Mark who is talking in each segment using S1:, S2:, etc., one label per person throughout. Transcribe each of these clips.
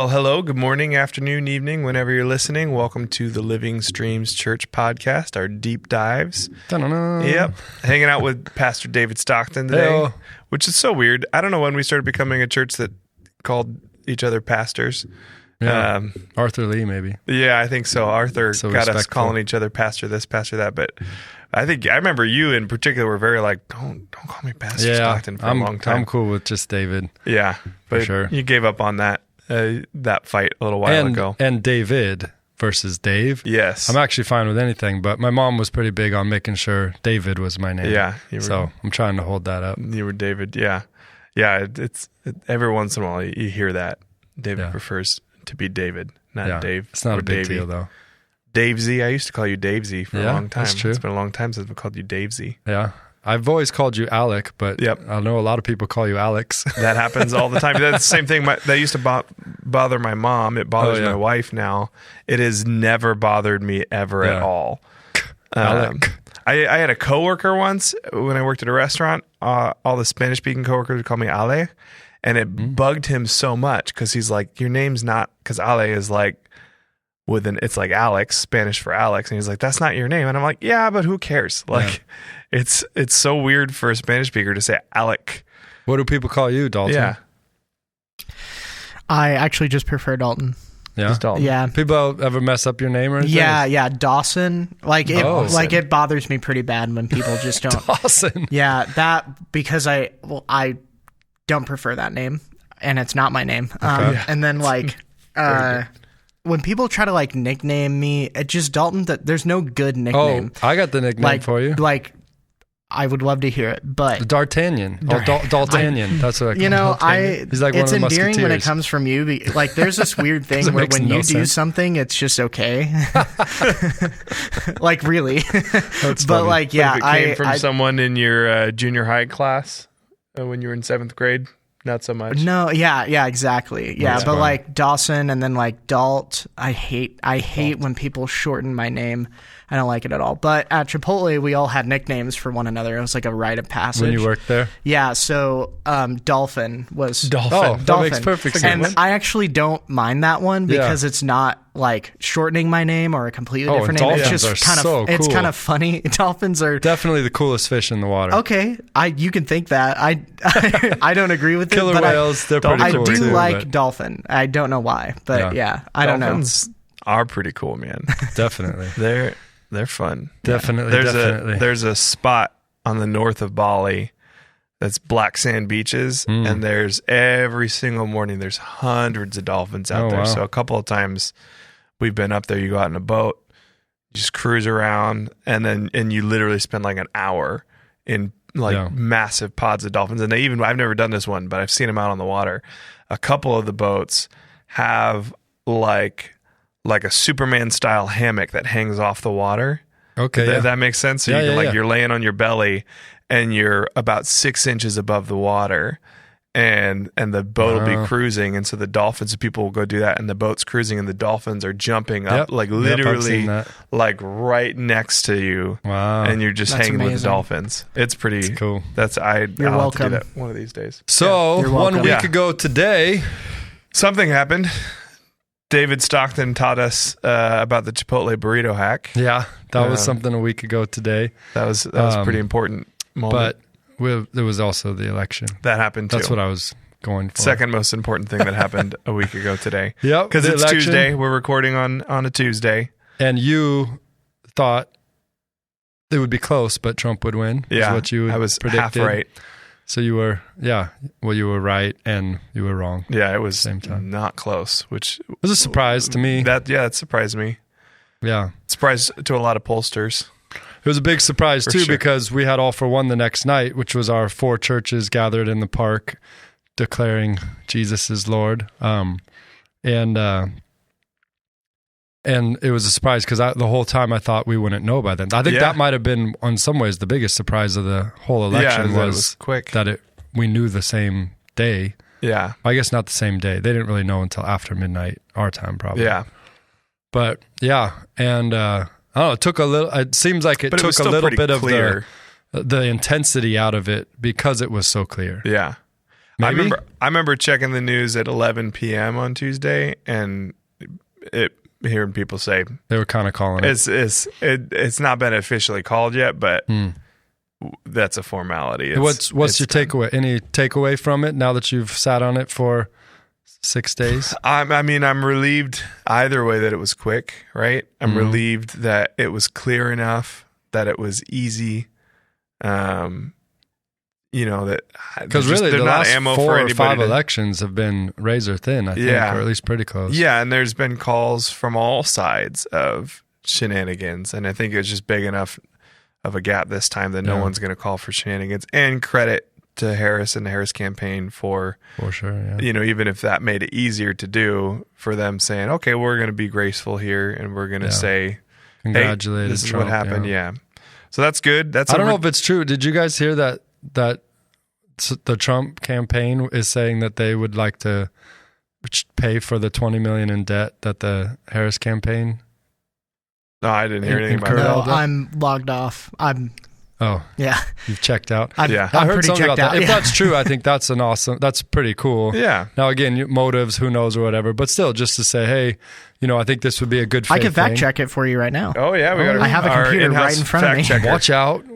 S1: Well, hello, good morning, afternoon, evening, whenever you're listening. Welcome to the Living Streams Church podcast, our deep dives.
S2: Da-na-na.
S1: Yep. Hanging out with Pastor David Stockton today,
S2: Hey-o.
S1: which is so weird. I don't know when we started becoming a church that called each other pastors.
S2: Yeah. Arthur Lee, maybe.
S1: Yeah, I think so. Arthur
S2: So
S1: got us
S2: respectful.
S1: calling each other pastor this, pastor that, but I remember you in particular were very like, don't call me Pastor Stockton for a long time.
S2: I'm cool with just David.
S1: Yeah, but
S2: sure.
S1: You gave up on that fight a little while ago.
S2: And David versus Dave.
S1: Yes.
S2: I'm actually fine with anything, but my mom was pretty big on making sure David was my name.
S1: Yeah.
S2: So I'm trying to hold that up.
S1: You were David. Yeah. Yeah. It's every once in a while you hear that. David prefers to be David, not Dave.
S2: It's not
S1: or
S2: a big
S1: Davey.
S2: deal, though.
S1: Davesy. I used to call you Davesy for a long time.
S2: That's true.
S1: It's been a long time since I've called you Davesy.
S2: Yeah. I've always called you Alec, but I know a lot of people call you Alex.
S1: That happens all the time. That's the same thing. That used to bother my mom. It bothers my wife now. It has never bothered me ever at all.
S2: Alec.
S1: I had a coworker once when I worked at a restaurant. All the Spanish-speaking coworkers would call me Ale, and it bugged him so much because he's like, "Your name's not," because Ale is like it's like Alex, Spanish for Alex, and he's like, "That's not your name," and I'm like, "Yeah, but who cares?" Like, it's so weird for a Spanish speaker to say Alec.
S2: What do people call you, Dalton?
S1: Yeah,
S3: I actually just prefer Dalton.
S2: Yeah.
S1: just Dalton.
S2: Yeah. People ever mess up your name or anything?
S3: Yeah, Dawson. It bothers me pretty bad when people just don't.
S2: Dawson.
S3: Yeah, that because I don't prefer that name, and it's not my name. And then when people try to nickname me, it just Dalton. There's no good nickname.
S2: Oh, I got the nickname for you.
S3: I would love to hear it, but
S2: D'Artagnan. D'Artagnan. That's what I call him. He's like
S3: it's
S2: one of the
S3: endearing when it
S2: Musketeers.
S3: comes from you. There's this weird thing where when you do something, it's just okay. Really.
S2: That's
S3: but
S2: funny.
S1: If it came from someone in your junior high class when you were in 7th grade, not so much.
S3: No, yeah, exactly. Yeah,
S2: That's
S3: but
S2: funny.
S3: Dawson and then Dalt, I hate when people shorten my name. I don't like it at all. But at Chipotle, we all had nicknames for one another. It was like a rite of passage.
S2: When you worked there?
S3: Yeah, so Dolphin was...
S1: Dolphin.
S2: Oh, that
S3: Dolphin.
S2: makes perfect sense.
S3: And I actually don't mind that one because it's not shortening my name or a completely different name. It's
S2: dolphins
S3: just
S2: are so
S3: it's
S2: cool.
S3: kind of funny. Dolphins are...
S2: Definitely the coolest fish in the water.
S3: Okay, you can think that. I don't agree with
S2: Killer
S3: it. But
S2: whales, they're pretty
S3: I
S2: cool
S3: do
S2: too.
S3: like dolphin. I don't know why, but I don't know.
S1: Dolphins are pretty cool, man.
S2: Definitely.
S1: They're fun.
S2: Definitely.
S1: There's a spot on the north of Bali that's black sand beaches, and there's every single morning there's hundreds of dolphins out there.
S2: Wow.
S1: So a couple of times we've been up there. You go out in a boat, you just cruise around, and you literally spend an hour in massive pods of dolphins. And I've never done this one, but I've seen them out on the water. A couple of the boats have like a Superman style hammock that hangs off the water.
S2: Okay.
S1: If that makes sense. So you're laying on your belly and you're about 6 inches above the water, and the boat will be cruising. And so the dolphins, people will go do that, and the boat's cruising and the dolphins are jumping up literally right next to you.
S2: Wow.
S1: And you're just
S3: That's
S1: hanging with the
S3: amazing.
S1: dolphins. It's pretty
S2: cool.
S3: You're
S1: I'll
S3: welcome.
S1: have to do that one of these days.
S2: So,
S3: You're
S2: 1
S3: welcome.
S2: week ago today,
S1: Something happened. David Stockton taught us about the Chipotle burrito hack.
S2: that was something a week ago today.
S1: That was a pretty important moment.
S2: But there was also the election.
S1: That happened too.
S2: That's what I was going for.
S1: Second most important thing that happened a week ago today.
S2: Yep.
S1: Because
S2: the
S1: it's
S2: election.
S1: Tuesday. We're recording on a Tuesday.
S2: And you thought it would be close, but Trump would win.
S1: Yeah.
S2: Is what you
S1: I was
S2: predicted.
S1: half right.
S2: So you were, you were right and you were wrong.
S1: Yeah, it was
S2: Same time.
S1: not close, which
S2: It was a surprise to me.
S1: that surprised me.
S2: Yeah.
S1: Surprised to a lot of pollsters.
S2: It was a big surprise too,
S1: sure.
S2: because we had All for One the next night, which was our 4 churches gathered in the park declaring Jesus is Lord. And it was a surprise because the whole time I thought we wouldn't know by then. I think that might have been, in some ways, the biggest surprise of the whole election
S1: that it was quick.
S2: that we knew the same day.
S1: Yeah.
S2: I guess not the same day. They didn't really know until after midnight, our time probably.
S1: Yeah.
S2: But and I don't know, it took a little, it seems like it
S1: But it was
S2: took a
S1: still
S2: little
S1: pretty
S2: bit
S1: clear.
S2: of the intensity out of it because it was so clear.
S1: Yeah.
S2: Maybe?
S1: I remember checking the news at 11 p.m. on Tuesday, and hearing people say
S2: they were kind of calling it.
S1: It's not been officially called yet, but that's a formality.
S2: What's your takeaway? Any takeaway from it now that you've sat on it for 6 days?
S1: I'm relieved either way that it was quick, right? I'm relieved that it was clear enough, that it was easy. That
S2: because really the last 4 or 5 elections have been razor thin, I think, or at least pretty close.
S1: Yeah, and there's been calls from all sides of shenanigans, and I think it's just big enough of a gap this time that no one's going to call for shenanigans. And credit to Harris and the Harris campaign for
S2: sure. Yeah.
S1: Even if that made it easier to do, for them saying, okay, we're going to be graceful here, and we're going to say,
S2: congratulate,
S1: hey, this is
S2: Trump,
S1: what happened. Yeah. So that's good.
S2: I don't know if it's true. Did you guys hear that the Trump campaign is saying that they would like to pay for the $20 million in debt that the Harris campaign?
S1: No, I didn't hear anything about that.
S3: No, I'm logged off. Yeah.
S2: You've checked out?
S3: I heard something about that.
S2: If that's true, I think that's pretty cool.
S1: Yeah.
S2: Now, again, motives, who knows or whatever, but still just to say, hey, I think this would be a good faith
S3: I can fact check it for you right now.
S1: Oh, yeah.
S3: I have a computer right in front of me.
S1: Checker.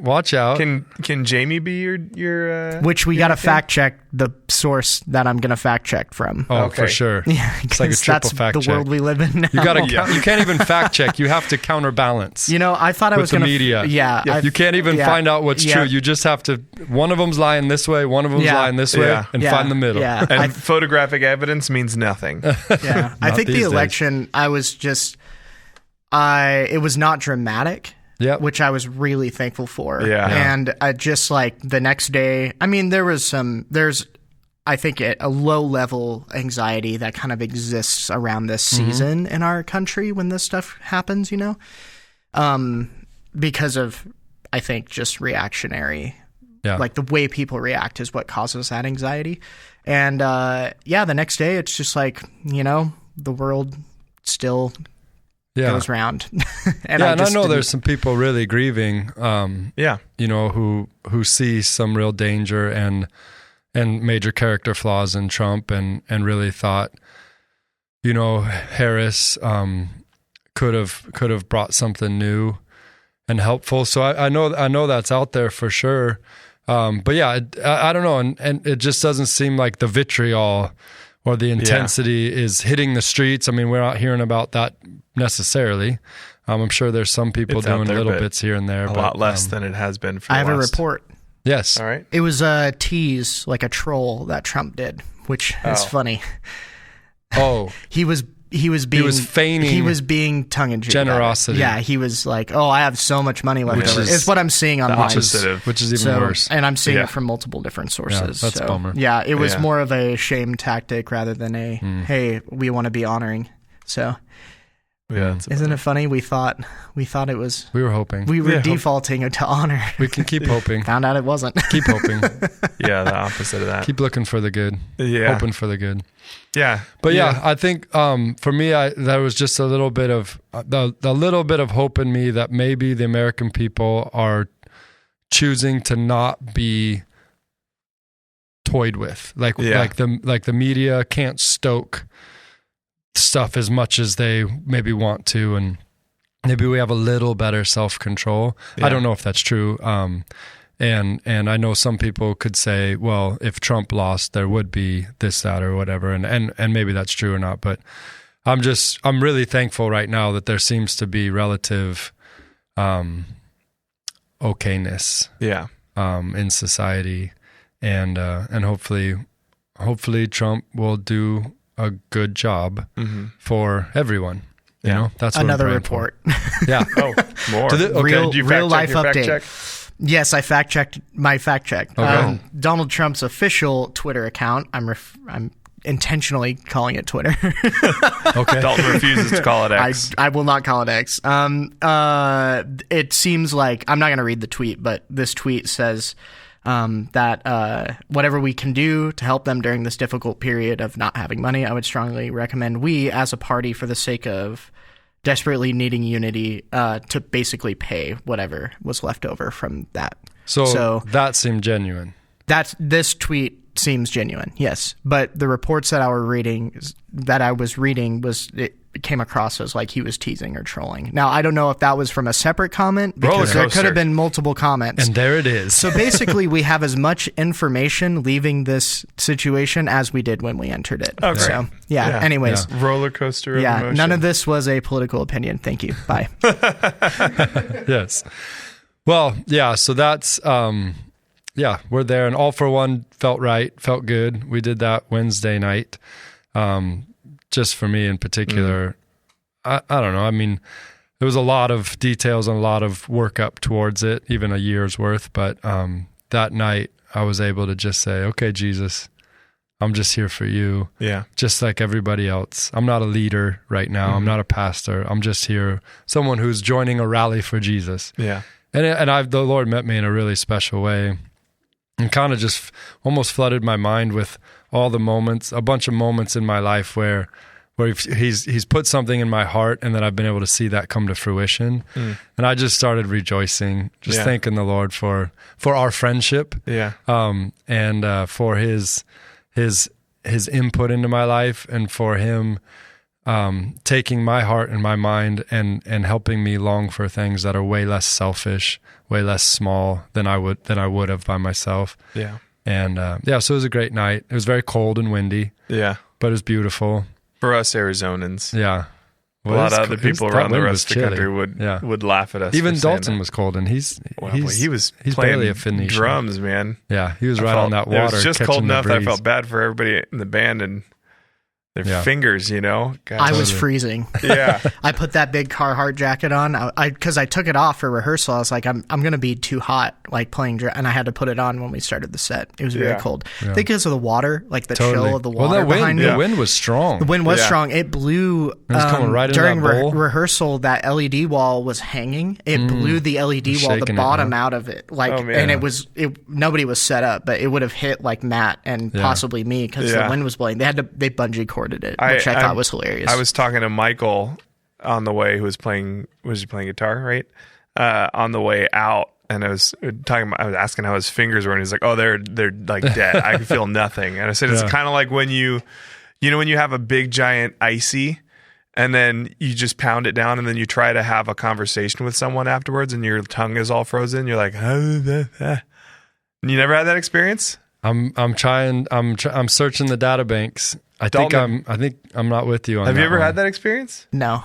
S2: Watch out.
S1: Can Jamie be your
S3: which we got to fact check the source that I'm going to fact check from.
S2: Oh, okay. For sure.
S3: Yeah.
S2: It's like a triple fact check.
S3: The world we live in now.
S2: You can't even fact check. You have to counterbalance.
S3: I thought I was going to.
S2: Media.
S3: Yeah.
S2: You can't even find out what's true. You just have to, one of them's lying this way, one of them's lying this way, and find the middle.
S3: Yeah.
S1: And photographic evidence means nothing.
S3: Yeah. I think the election, I was just, it was not dramatic.
S2: Yeah,
S3: which I was really thankful for.
S1: Yeah.
S3: And I just the next day, there's I think a low level anxiety that kind of exists around this season in our country when this stuff happens, because of, I think, just reactionary, like the way people react is what causes that anxiety. And the next day it's just the world still goes round.
S2: And I know there's some people really grieving, who see some real danger and major character flaws in Trump and really thought, Harris could have brought something new and helpful. So I know that's out there for sure. But yeah, I don't know. And it just doesn't seem like the vitriol or the intensity is hitting the streets. I mean, we're not hearing about that necessarily. I'm sure there's some people doing little bits here and there.
S1: A lot less than it has been for
S3: I have a report.
S2: Yes.
S1: All right.
S3: It was a tease, like a troll that Trump did, which is funny.
S2: Oh.
S3: He was feigning. He was being tongue-in-cheek.
S2: Generosity.
S3: Yeah, he was like, "Oh, I have so much money left over." It's what I'm seeing online,
S2: which is even worse.
S3: And I'm seeing it from multiple different sources.
S2: Yeah, that's a bummer.
S3: Yeah, it was more of a shame tactic rather than a hey, we want to be honoring. So, isn't it funny? We thought it was.
S2: We were hoping.
S3: We were defaulting to honor.
S2: We can keep hoping.
S3: Found out it wasn't.
S2: Keep hoping.
S1: The opposite of that.
S2: Keep looking for the good.
S1: Yeah.
S2: Hoping for the good.
S1: Yeah.
S2: But I think for me, there was just a little bit of the little bit of hope in me that maybe the American people are choosing to not be toyed with, like the media can't stoke stuff as much as they maybe want to, and maybe we have a little better self-control. I don't know if that's true. And I know some people could say, well, if Trump lost, there would be this, that, or whatever. And maybe that's true or not, but I'm really thankful right now that there seems to be relative, okayness, in society. And hopefully Trump will do a good job for everyone. You know, that's what
S3: another report.
S2: Yeah.
S1: Oh, more.
S3: Real life update. Yes, I fact checked my fact check.
S2: Okay.
S3: Donald Trump's official Twitter account. I'm intentionally calling it Twitter.
S2: Okay.
S1: Dalton refuses to call it X.
S3: I will not call it X. It seems like I'm not going to read the tweet, but this tweet says that whatever we can do to help them during this difficult period of not having money, I would strongly recommend we, as a party, for the sake of desperately needing unity, to basically pay whatever was left over from that.
S2: So that seemed genuine.
S3: This tweet seems genuine, yes. But the reports that I was reading it came across as like he was teasing or trolling. Now, I don't know if that was from a separate comment, because there could have been multiple comments.
S2: And there it is.
S3: So basically, we have as much information leaving this situation as we did when we entered it.
S1: Okay.
S3: So, anyways.
S1: Yeah. Roller coaster of emotion.
S3: None of this was a political opinion. Thank you. Bye.
S2: Yes. Well, yeah, so that's... we're there, and All for One felt right, felt good. We did that Wednesday night. Just for me in particular, I don't know. I mean, there was a lot of details and a lot of work up towards it, even a year's worth. But that night, I was able to just say, okay, Jesus, I'm just here for you.
S1: Yeah.
S2: Just like everybody else. I'm not a leader right now. I'm not a pastor. I'm just here, someone who's joining a rally for Jesus.
S1: Yeah.
S2: And the Lord met me in a really special way, and kind of just almost flooded my mind with all the moments, a bunch of moments in my life where he's put something in my heart, and then I've been able to see that come to fruition. And I just started rejoicing, just thanking the Lord for our friendship, and for his input into my life, and for him taking my heart and my mind and helping me long for things that are way less selfish, way less small than I would have by myself.
S1: Yeah.
S2: And so it was a great night. It was very cold and windy.
S1: Yeah.
S2: But it was beautiful.
S1: For us Arizonans.
S2: Yeah.
S1: Well, a lot of other people around the rest of the country would laugh at us.
S2: Even Dalton was cold, and he's
S1: playing
S2: barely a Phoenician.
S1: Drums, man.
S2: Yeah, he was on that water.
S1: It was just cold enough that I felt bad for everybody in the band and their fingers, God,
S3: I was freezing.
S1: Yeah.
S3: I put that big Carhartt jacket on because I took it off for rehearsal. I was like, I'm going to be too hot, like playing, and I had to put it on when we started the set. It was very cold. Yeah. I think because of the water, like the chill of the water behind me.
S2: The wind was strong.
S3: The wind was strong. It blew.
S2: It was coming right
S3: during
S2: into that bowl.
S3: Rehearsal, that LED wall was hanging. It blew the LED wall, the bottom out of it. And nobody was set up, but it would have hit like Matt and possibly me because the wind was blowing. They bungee corded it, which I thought was hilarious.
S1: I was talking to Michael on the way, who was playing guitar, right? On the way out, and I was asking how his fingers were, and he's like, "Oh, they're like dead. I can feel nothing." And I said, "It's kind of like when you have a big giant icy, and then you just pound it down, and then you try to have a conversation with someone afterwards, and your tongue is all frozen. You're like, you never had that experience?"
S2: I'm trying. I'm searching the data banks. I think I'm not with you on that.
S1: Have you ever had that experience?
S3: No.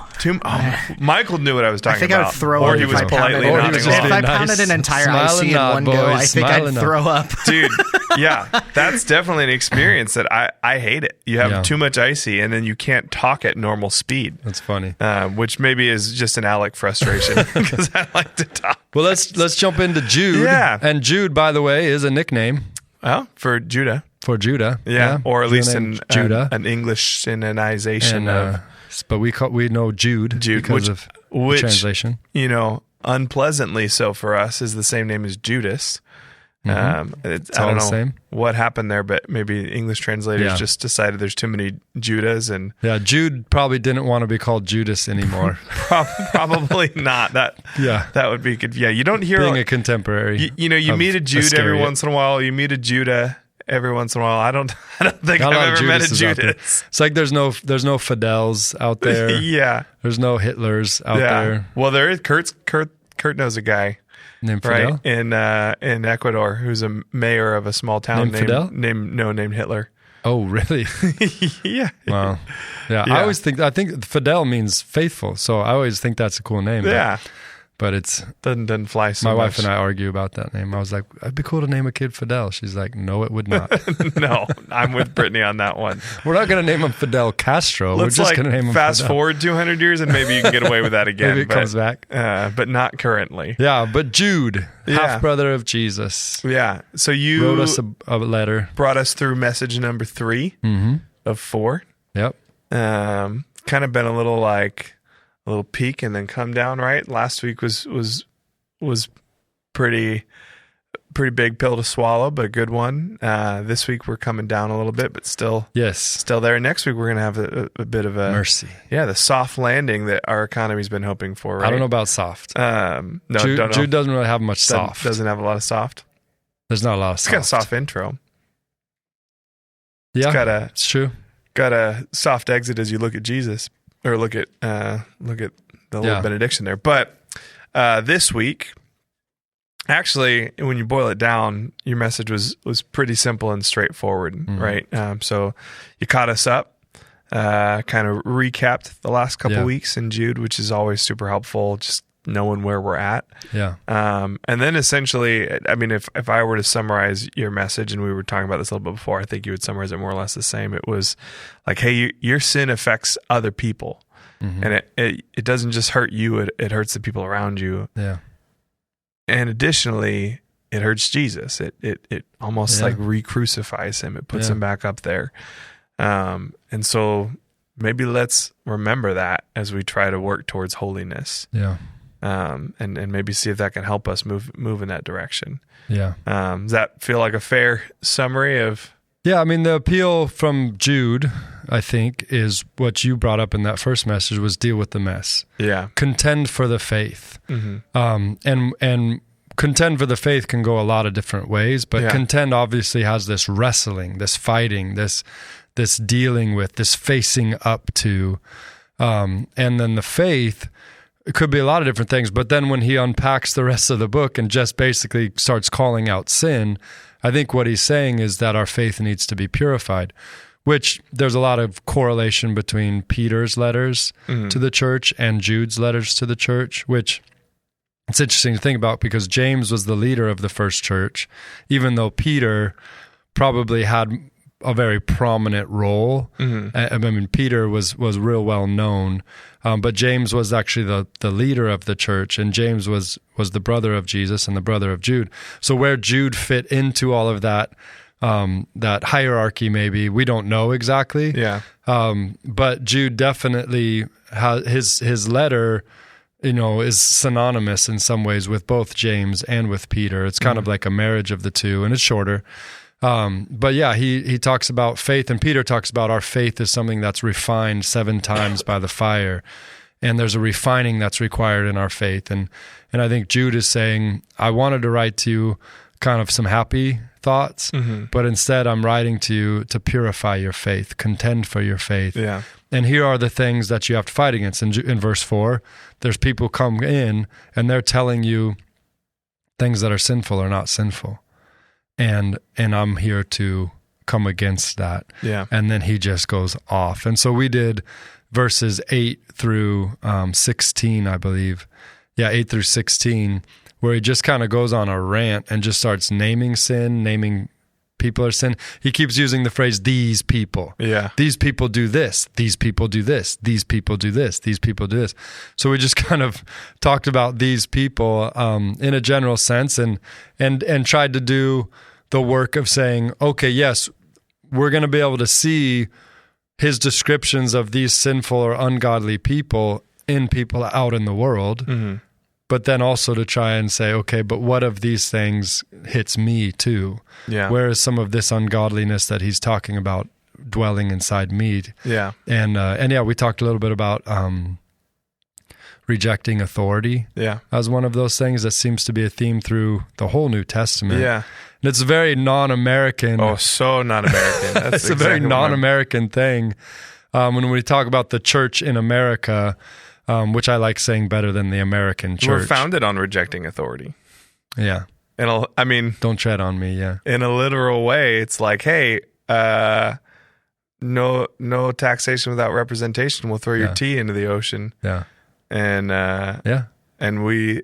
S1: Michael knew what I was talking about.
S3: I think I would throw up.
S1: Or he was politely nodding
S3: If I pounded an entire IC in one go, I think I'd throw up.
S1: Dude, yeah. That's definitely an experience that I hate it. You have too much icy, and then you can't talk at normal speed.
S2: That's funny.
S1: Which maybe is just an Alec frustration, because I like to talk.
S2: Well, let's jump into Jude.
S1: Yeah.
S2: And Jude, by the way, is a nickname.
S1: Oh, for Judah.
S2: For Judah.
S1: Yeah. Or at least
S2: Judah.
S1: An English synonization of.
S2: But we know Jude because of the translation.
S1: Unpleasantly so for us, is the same name as Judas. I don't know what happened there, but maybe English translators just decided there's too many Judahs. And
S2: Jude probably didn't want to be called Judas anymore.
S1: Probably not. That would be good. Yeah, you don't hear
S2: being a contemporary.
S1: You meet a Jude every once in a while. You meet a Judah every once in a while. I don't think I've ever met a Judas.
S2: It's like there's no Fidels out there.
S1: Yeah,
S2: there's no Hitlers out there.
S1: Well, there is. Kurt knows a guy
S2: named Fidel?
S1: Right, in Ecuador, who's a mayor of a small town named Hitler.
S2: Oh, really?
S1: Yeah.
S2: Wow. Yeah. I think Fidel means faithful, so I always think that's a cool name.
S1: Yeah.
S2: But it's
S1: doesn't fly so
S2: much. My
S1: much.
S2: wife and I argue about that name. I was like, it'd be cool to name a kid Fidel. She's like, no, it would not.
S1: No, I'm with Brittany on that one.
S2: We're not going to name him Fidel Castro. We're just going to name him
S1: fast
S2: Fidel.
S1: Forward 200 years and maybe you can get away with that again.
S2: Maybe it comes back.
S1: But not currently.
S2: Yeah, but Jude, half-brother of Jesus.
S1: Yeah. So you
S2: wrote us a letter.
S1: Brought us through message number 3 of 4.
S2: Yep.
S1: Kind of been a little peak and then come down, right? Last week was pretty big pill to swallow, but a good one. This week we're coming down a little bit, but still there. Next week we're going to have a bit of a
S2: mercy.
S1: Yeah, the soft landing that our economy's been hoping for, right?
S2: I don't know about soft.
S1: No,
S2: Jude doesn't really have much soft.
S1: Doesn't have a lot of soft.
S2: There's not a lot of soft.
S1: It's got a soft intro.
S2: Yeah, it's true.
S1: Got a soft exit as you look at Jesus, or look at the little benediction there. But this week, actually, when you boil it down, your message was pretty simple and straightforward, right? So you caught us up, kind of recapped the last couple weeks in Jude, which is always super helpful, just knowing where we're at.
S2: Yeah.
S1: And then essentially, I mean, if I were to summarize your message, and we were talking about this a little bit before, I think you would summarize it more or less the same. It was like, hey, your sin affects other people. And it doesn't just hurt you, it hurts the people around you.
S2: Yeah.
S1: And additionally, it hurts Jesus. It almost like re-crucifies him. It puts him back up there. And so maybe let's remember that as we try to work towards holiness.
S2: Yeah.
S1: And maybe see if that can help us move in that direction.
S2: Yeah.
S1: Does that feel like a fair summary of?
S2: Yeah, I mean, the appeal from Jude, I think, is what you brought up in that first message, was deal with the mess.
S1: Yeah.
S2: Contend for the faith. And contend for the faith can go a lot of different ways, but contend obviously has this wrestling, this fighting, this dealing with, this facing up to. And then the faith, it could be a lot of different things, but then when he unpacks the rest of the book and just basically starts calling out sin, I think what he's saying is that our faith needs to be purified, which there's a lot of correlation between Peter's letters to the church and Jude's letters to the church, which it's interesting to think about because James was the leader of the first church, even though Peter probably had a very prominent role. I mean, Peter was real well known, but James was actually the leader of the church, and James was the brother of Jesus and the brother of Jude. So where Jude fit into all of that hierarchy, maybe we don't know exactly.
S1: Yeah.
S2: But Jude definitely has his letter, is synonymous in some ways with both James and with Peter. It's kind of like a marriage of the two, and it's shorter. But yeah, he talks about faith, and Peter talks about our faith is something that's refined 7 times by the fire, and there's a refining that's required in our faith. And I think Jude is saying, I wanted to write to you kind of some happy thoughts, but instead I'm writing to you to purify your faith, contend for your faith.
S1: Yeah.
S2: And here are the things that you have to fight against. In verse 4, there's people come in and they're telling you things that are sinful or not sinful. And I'm here to come against that.
S1: Yeah.
S2: And then he just goes off. And so we did verses 8 through 16, I believe. Yeah, 8 through 16, where he just kind of goes on a rant and just starts naming sin, naming people are sin. He keeps using the phrase, these people.
S1: Yeah.
S2: These people do this. These people do this. These people do this. These people do this. So we just kind of talked about these people in a general sense and tried to do the work of saying, okay, yes, we're going to be able to see his descriptions of these sinful or ungodly people in people out in the world, but then also to try and say, okay, but what of these things hits me too?
S1: Yeah.
S2: Where is some of this ungodliness that he's talking about dwelling inside me?
S1: Yeah.
S2: And yeah, we talked a little bit about rejecting authority as one of those things that seems to be a theme through the whole New Testament.
S1: Yeah.
S2: And it's very non-American.
S1: Oh, so non-American. That's
S2: it's exactly a very non-American thing. When we talk about the church in America, which I like saying better than the American church.
S1: We're founded on rejecting authority.
S2: Yeah.
S1: And I mean,
S2: don't tread on me. Yeah.
S1: In a literal way, it's like, hey, no taxation without representation. We'll throw your tea into the ocean.
S2: Yeah.
S1: And and we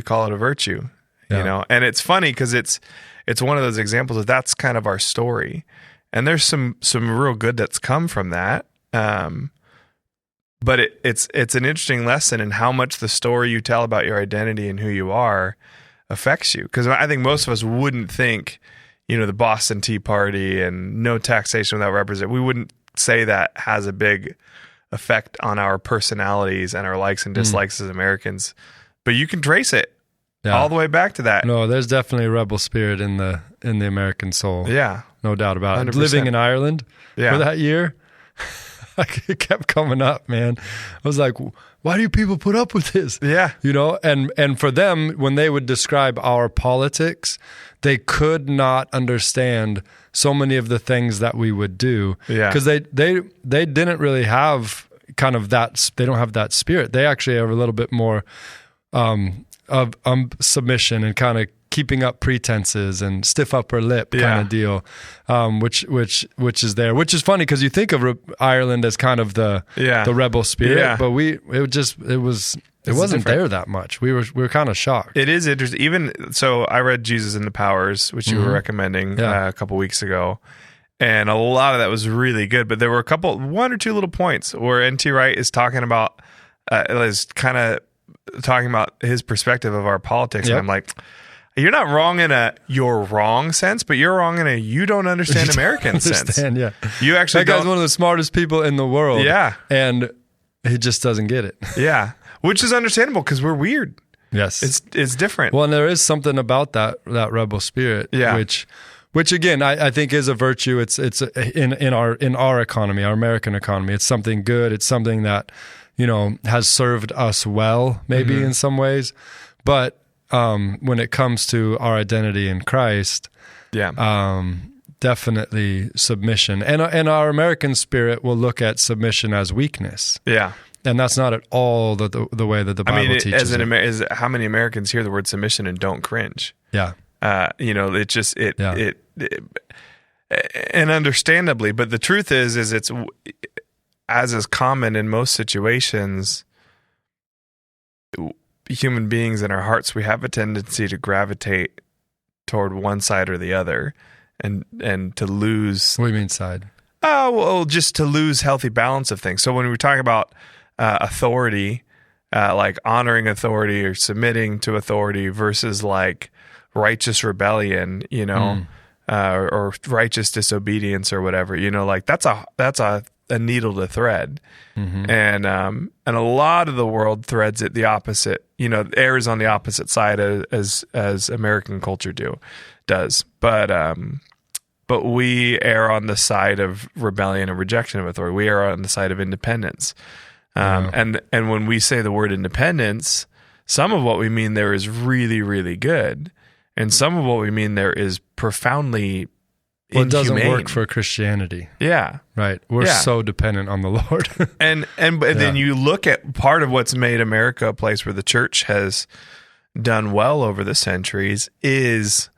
S1: call it a virtue. You know, and it's funny because it's one of those examples of that's kind of our story, and there's some real good that's come from that. But it's an interesting lesson in how much the story you tell about your identity and who you are affects you. Because I think most of us wouldn't think, the Boston Tea Party and no taxation without representation. We wouldn't say that has a big effect on our personalities and our likes and dislikes as Americans. But you can trace it. Yeah. All the way back to that.
S2: No, there's definitely a rebel spirit in the American soul.
S1: Yeah.
S2: No doubt about
S1: 100%.
S2: it. Living in Ireland for that year, it kept coming up, man. I was like, why do you people put up with this?
S1: Yeah.
S2: And for them, when they would describe our politics, they could not understand so many of the things that we would do.
S1: Yeah.
S2: Because they didn't really have kind of that, they don't have that spirit. They actually have a little bit more of submission and kind of keeping up pretenses and stiff upper lip kind of deal, which is there, which is funny because you think of Ireland as kind of the rebel spirit, but it wasn't there that much. We were kind of shocked.
S1: It is interesting. Even so, I read Jesus and the Powers, which you were recommending a couple weeks ago, and a lot of that was really good. But there were one or two little points where N.T. Wright is talking about his perspective of our politics, and I'm like, you're not wrong in a you're wrong sense, but you're wrong in a you don't understand American sense.
S2: Yeah,
S1: you actually
S2: that guy's one of the smartest people in the world.
S1: Yeah,
S2: and he just doesn't get it.
S1: Yeah, which is understandable because we're weird.
S2: Yes,
S1: it's different.
S2: Well, and there is something about that rebel spirit. Yeah. Which again, I think is a virtue. It's in our economy, our American economy. It's something good. It's something that has served us well, maybe in some ways. But when it comes to our identity in Christ, definitely submission. And our American spirit will look at submission as weakness. Yeah. And that's not at all the way that the Bible teaches it.
S1: How many Americans hear the word submission and don't cringe?
S2: Yeah.
S1: And understandably, but the truth is it's, as is common in most situations, human beings in our hearts, we have a tendency to gravitate toward one side or the other, and to lose.
S2: What do you mean side?
S1: Oh, well, just to lose healthy balance of things. So when we talk about authority, like honoring authority or submitting to authority versus like righteous rebellion, or righteous disobedience or whatever, like that's a needle to thread. And a lot of the world threads it the opposite, errs on the opposite side as American culture does. But we err on the side of rebellion and rejection of authority. We err on the side of independence. And when we say the word independence, some of what we mean there is really, really good. And some of what we mean there is profoundly inhumane.
S2: It doesn't work for Christianity.
S1: Yeah.
S2: Right. We're so dependent on the Lord.
S1: and then you look at part of what's made America a place where the church has done well over the centuries is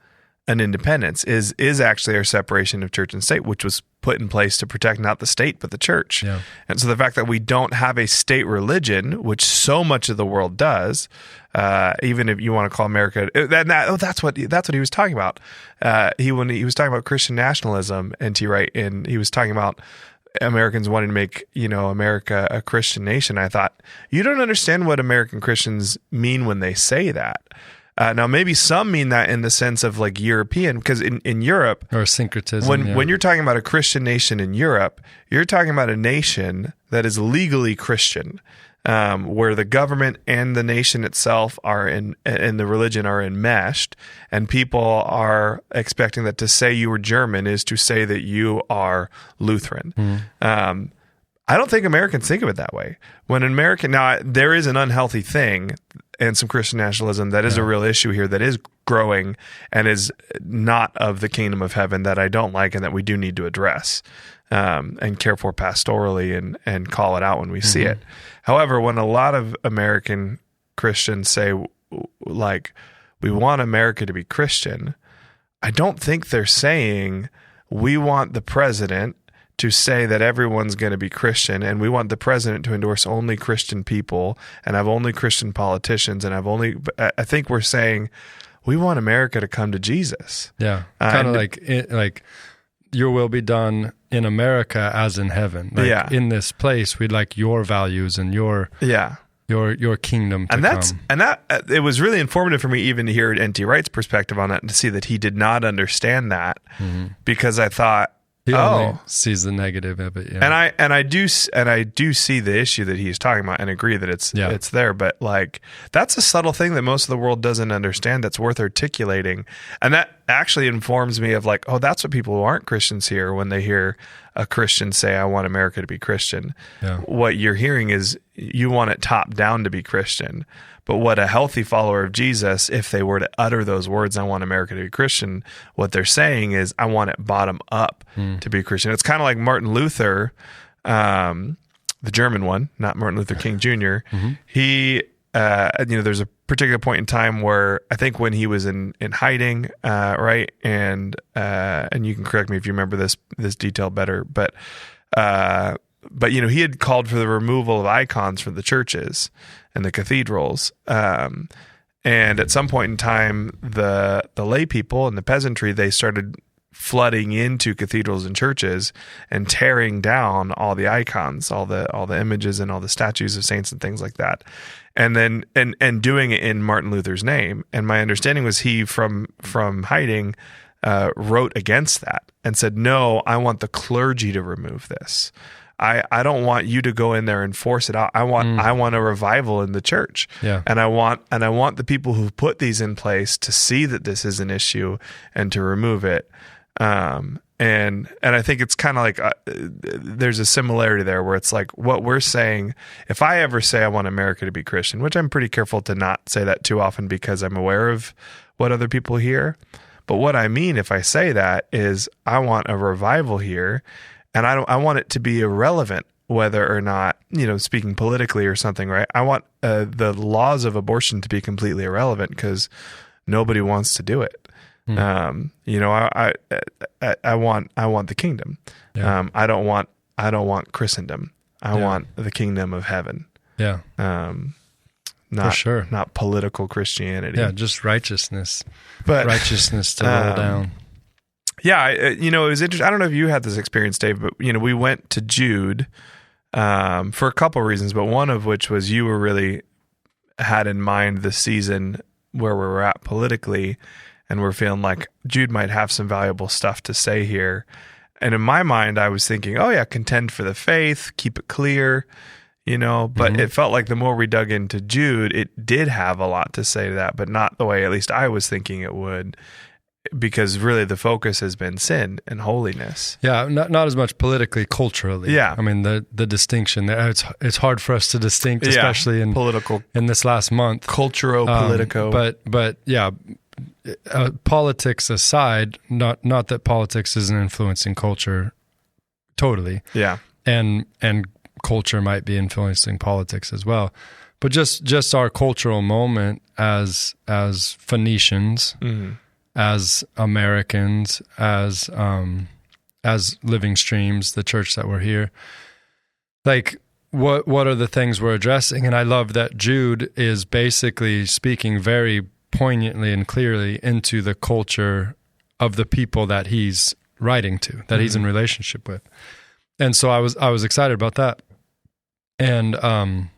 S1: an independence, is actually our separation of church and state, which was put in place to protect not the state, but the church. Yeah. And so the fact that we don't have a state religion, which so much of the world does, even if you want to call America, that's what he was talking about. When he was talking about Christian nationalism, N.T. Wright, and he was talking about Americans wanting to make, America a Christian nation. I thought, you don't understand what American Christians mean when they say that. Now, maybe some mean that in the sense of like European, because in Europe,
S2: or syncretism.
S1: When you're talking about a Christian nation in Europe, you're talking about a nation that is legally Christian, where the government and the nation itself and the religion are enmeshed, and people are expecting that to say you were German is to say that you are Lutheran. I don't think Americans think of it that way. Now there is an unhealthy thing and some Christian nationalism that is a real issue here that is growing and is not of the kingdom of heaven that I don't like and that we do need to address and care for pastorally and call it out when we see it. However, when a lot of American Christians say, like, we want America to be Christian, I don't think they're saying we want the president to say that everyone's going to be Christian, and we want the president to endorse only Christian people and have only Christian politicians, and I think we're saying we want America to come to Jesus.
S2: Yeah, kind of like your will be done in America as in heaven. Like, in this place, we'd like your values and your kingdom to come.
S1: And that it was really informative for me even to hear N.T. Wright's perspective on that and to see that he did not understand that, because I thought,
S2: he only sees the negative of it. Yeah.
S1: And I do see the issue that he's talking about and agree that it's there, but like that's a subtle thing that most of the world doesn't understand that's worth articulating. And that actually informs me of like, oh, that's what people who aren't Christians hear when they hear a Christian say, I want America to be Christian. Yeah. What you're hearing is you want it top down to be Christian. But what a healthy follower of Jesus, if they were to utter those words, I want America to be Christian, what they're saying is, I want it bottom up to be Christian. It's kind of like Martin Luther, the German one, not Martin Luther King Jr. He, there's a particular point in time where I think when he was in hiding, right? And you can correct me if you remember this detail better, but he had called for the removal of icons from the churches and the cathedrals. And at some point in time, the lay people and the peasantry, they started flooding into cathedrals and churches and tearing down all the icons, all the images and all the statues of saints and things like that. And then and doing it in Martin Luther's name. And my understanding was he from hiding wrote against that and said, no, I want the clergy to remove this. I don't want you to go in there and force it out. I want a revival in the church.
S2: Yeah.
S1: And I want the people who put these in place to see that this is an issue and to remove it. And I think it's kind of like there's a similarity there where it's like what we're saying. If I ever say I want America to be Christian, which I'm pretty careful to not say that too often because I'm aware of what other people hear. But what I mean if I say that is I want a revival here. And I want it to be irrelevant whether or not, speaking politically or something, right? I want the laws of abortion to be completely irrelevant because nobody wants to do it. I want the kingdom.
S2: Yeah.
S1: I don't want Christendom. I want the kingdom of heaven.
S2: Yeah. For sure.
S1: Not political Christianity.
S2: Yeah, just righteousness. But righteousness to roll down.
S1: Yeah, it was interesting. I don't know if you had this experience, Dave, but we went to Jude for a couple of reasons, but one of which was you were really had in mind the season where we were at politically, and we're feeling like Jude might have some valuable stuff to say here. And in my mind, I was thinking, oh yeah, contend for the faith, keep it clear, but it felt like the more we dug into Jude, it did have a lot to say to that, but not the way at least I was thinking it would. Because really the focus has been sin and holiness.
S2: Yeah, not as much politically, culturally.
S1: Yeah.
S2: I mean, the distinction there, it's hard for us to distinct, especially in
S1: political,
S2: in this last month.
S1: Culturo, politico.
S2: But yeah, politics aside, not that politics isn't influencing culture totally.
S1: Yeah.
S2: And culture might be influencing politics as well. But just our cultural moment as Phoenicians, as Americans, as Living Streams, the church that we're here, like what are the things we're addressing? And I love that Jude is basically speaking very poignantly and clearly into the culture of the people that he's writing to, that he's in relationship with. And so I was excited about that. And I'm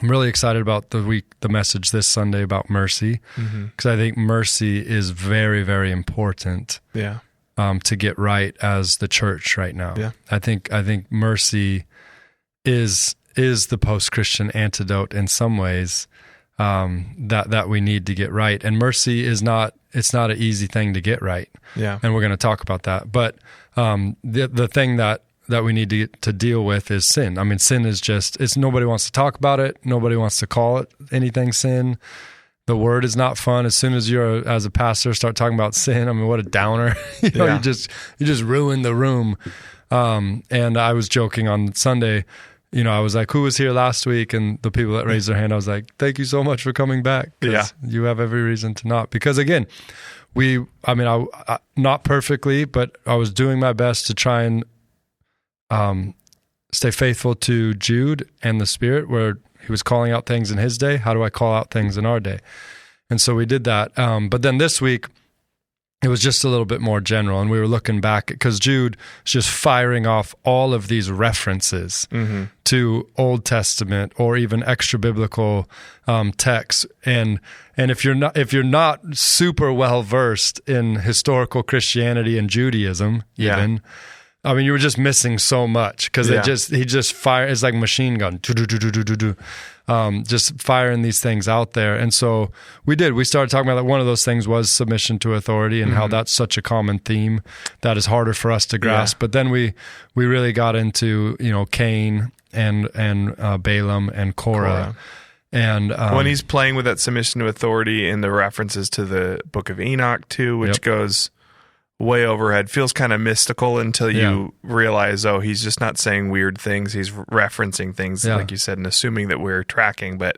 S2: really excited about the message this Sunday about mercy, because I think mercy is very, very important.
S1: Yeah.
S2: To get right as the church right now.
S1: Yeah.
S2: I think mercy is the post-Christian antidote in some ways, that we need to get right. And mercy it's not an easy thing to get right.
S1: Yeah.
S2: And we're going to talk about that. But the thing that we need to deal with is sin. I mean, sin is it's nobody wants to talk about it. Nobody wants to call it anything sin. The word is not fun. As soon as you're, as a pastor, start talking about sin, I mean, what a downer. You just ruin the room. And I was joking on Sunday, I was like, who was here last week? And the people that raised their hand, I was like, thank you so much for coming back.
S1: Yeah.
S2: You have every reason to not. Because again, I not perfectly, but I was doing my best to try and stay faithful to Jude and the Spirit, where he was calling out things in his day. How do I call out things in our day? And so we did that. But then this week, it was just a little bit more general. And we were looking back, because Jude is just firing off all of these references to Old Testament or even extra biblical texts. And if you're not super well versed in historical Christianity and Judaism, even, I mean, you were just missing so much, because he just fire. It's like machine gun, just firing these things out there. And so we started talking about that. One of those things was submission to authority, and how that's such a common theme that is harder for us to grasp. But then we really got into Cain Balaam and Korah. And
S1: when he's playing with that submission to authority in the references to the Book of Enoch too, which goes way overhead, feels kind of mystical until you realize, oh, he's just not saying weird things. He's referencing things, like you said, and assuming that we're tracking, but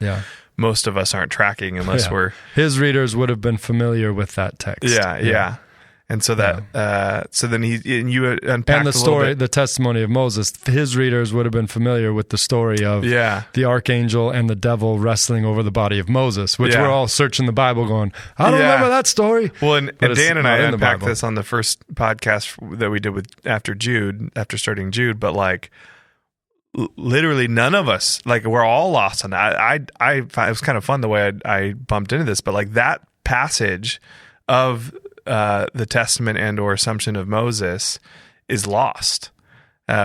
S1: most of us aren't tracking unless we're...
S2: His readers would have been familiar with that text.
S1: Yeah. And so that, so then you unpacked
S2: and the story, the testimony of Moses. His readers would have been familiar with the story of the archangel and the devil wrestling over the body of Moses, which we're all searching the Bible, going, "I don't remember that story."
S1: Well, and Dan and I unpacked this on the first podcast that we did after starting Jude. But like, literally, none of us, like, we're all lost on that. It was kind of fun the way I bumped into this, but like that passage of the testament and or assumption of Moses is lost.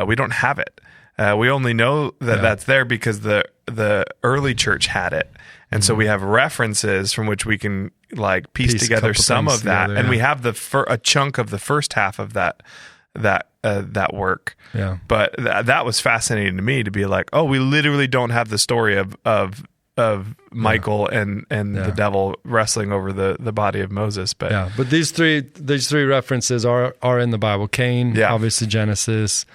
S1: We don't have it. We only know that that's there because the early church had it. And so we have references from which we can like piece together some of that. Together, and we have a chunk of the first half of that work.
S2: Yeah.
S1: But that was fascinating to me, to be like, oh, we literally don't have the story of Michael and the devil wrestling over the body of Moses. But
S2: but these three references are in the Bible. Cain, obviously Genesis,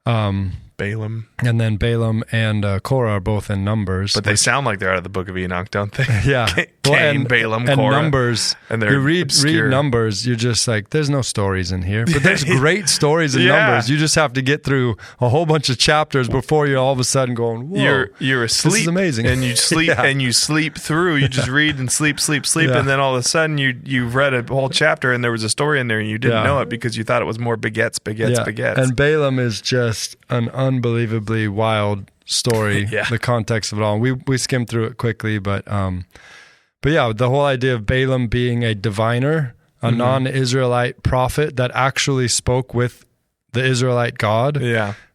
S1: Balaam,
S2: and then Balaam and Korah are both in Numbers.
S1: But they sound like they're out of the Book of Enoch, don't they?
S2: Yeah.
S1: Cain, Balaam,
S2: and
S1: Korah.
S2: Numbers.
S1: And they're
S2: you read Numbers, you're just like, there's no stories in here. But there's great stories in Numbers. You just have to get through a whole bunch of chapters before you're all of a sudden going, whoa,
S1: you're asleep.
S2: This is amazing.
S1: And you sleep and you sleep through. You just read and sleep. And then all of a sudden you've read a whole chapter and there was a story in there and you didn't know it because you thought it was more begets.
S2: And Balaam is just an unbelievably wild story, the context of it all. We skimmed through it quickly, but the whole idea of Balaam being a diviner, a non-Israelite prophet that actually spoke with the Israelite God,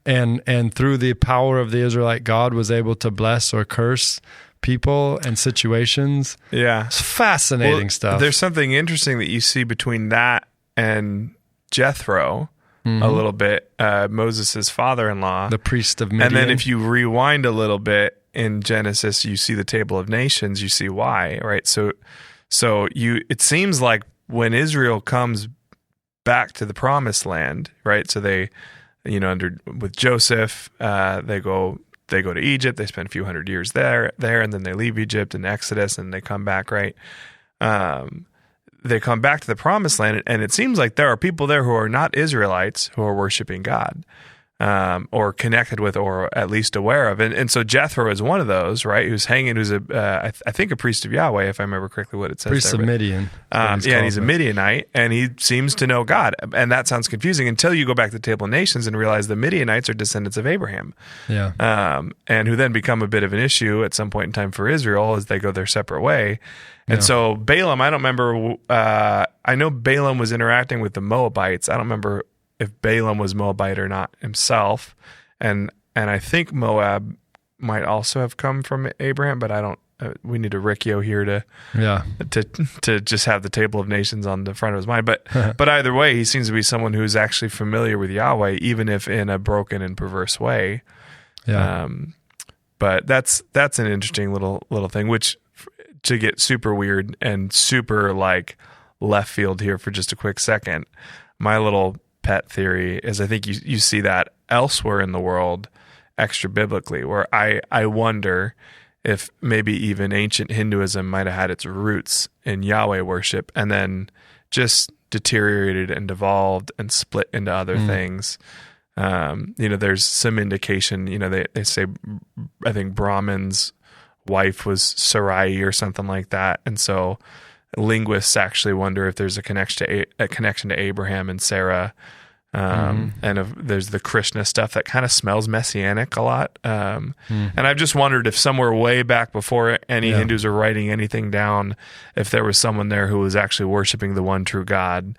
S2: and through the power of the Israelite God was able to bless or curse people and situations.
S1: Yeah.
S2: It's fascinating stuff.
S1: There's something interesting that you see between that and Jethro, a little bit, Moses' father-in-law,
S2: the priest of Midian.
S1: And then if you rewind a little bit in Genesis, you see the Table of Nations, you see why, right? So it seems like when Israel comes back to the Promised Land, right? So they, with Joseph, they go to Egypt, they spend a few hundred years there, and then they leave Egypt in Exodus, and they come back, right? They come back to the Promised Land, and it seems like there are people there who are not Israelites who are worshiping God, or connected with, or at least aware of. And so Jethro is one of those, right? Who's I think a priest of Yahweh, if I remember correctly what it says.
S2: Priest of Midian.
S1: And he's a Midianite, and he seems to know God. And that sounds confusing until you go back to the Table of Nations and realize the Midianites are descendants of Abraham.
S2: Yeah.
S1: And who then become a bit of an issue at some point in time for Israel as they go their separate way. And so Balaam, I don't remember, I know Balaam was interacting with the Moabites. I don't remember if Balaam was Moabite or not himself. And I think Moab might also have come from Abraham, but I don't, we need a Riccio here to just have the Table of Nations on the front of his mind. But either way, he seems to be someone who's actually familiar with Yahweh, even if in a broken and perverse way.
S2: Yeah.
S1: But that's an interesting little thing, which, to get super weird and super like left field here for just a quick second, my little pet theory is I think you see that elsewhere in the world extra biblically, where I wonder if maybe even ancient Hinduism might have had its roots in Yahweh worship and then just deteriorated and devolved and split into other things. There's some indication, they say, I think Brahman's wife was Sarai or something like that. And so linguists actually wonder if there's a connection to Abraham and Sarah. There's the Krishna stuff that kind of smells messianic a lot. And I've just wondered if somewhere way back before any Hindus are writing anything down, if there was someone there who was actually worshiping the one true God.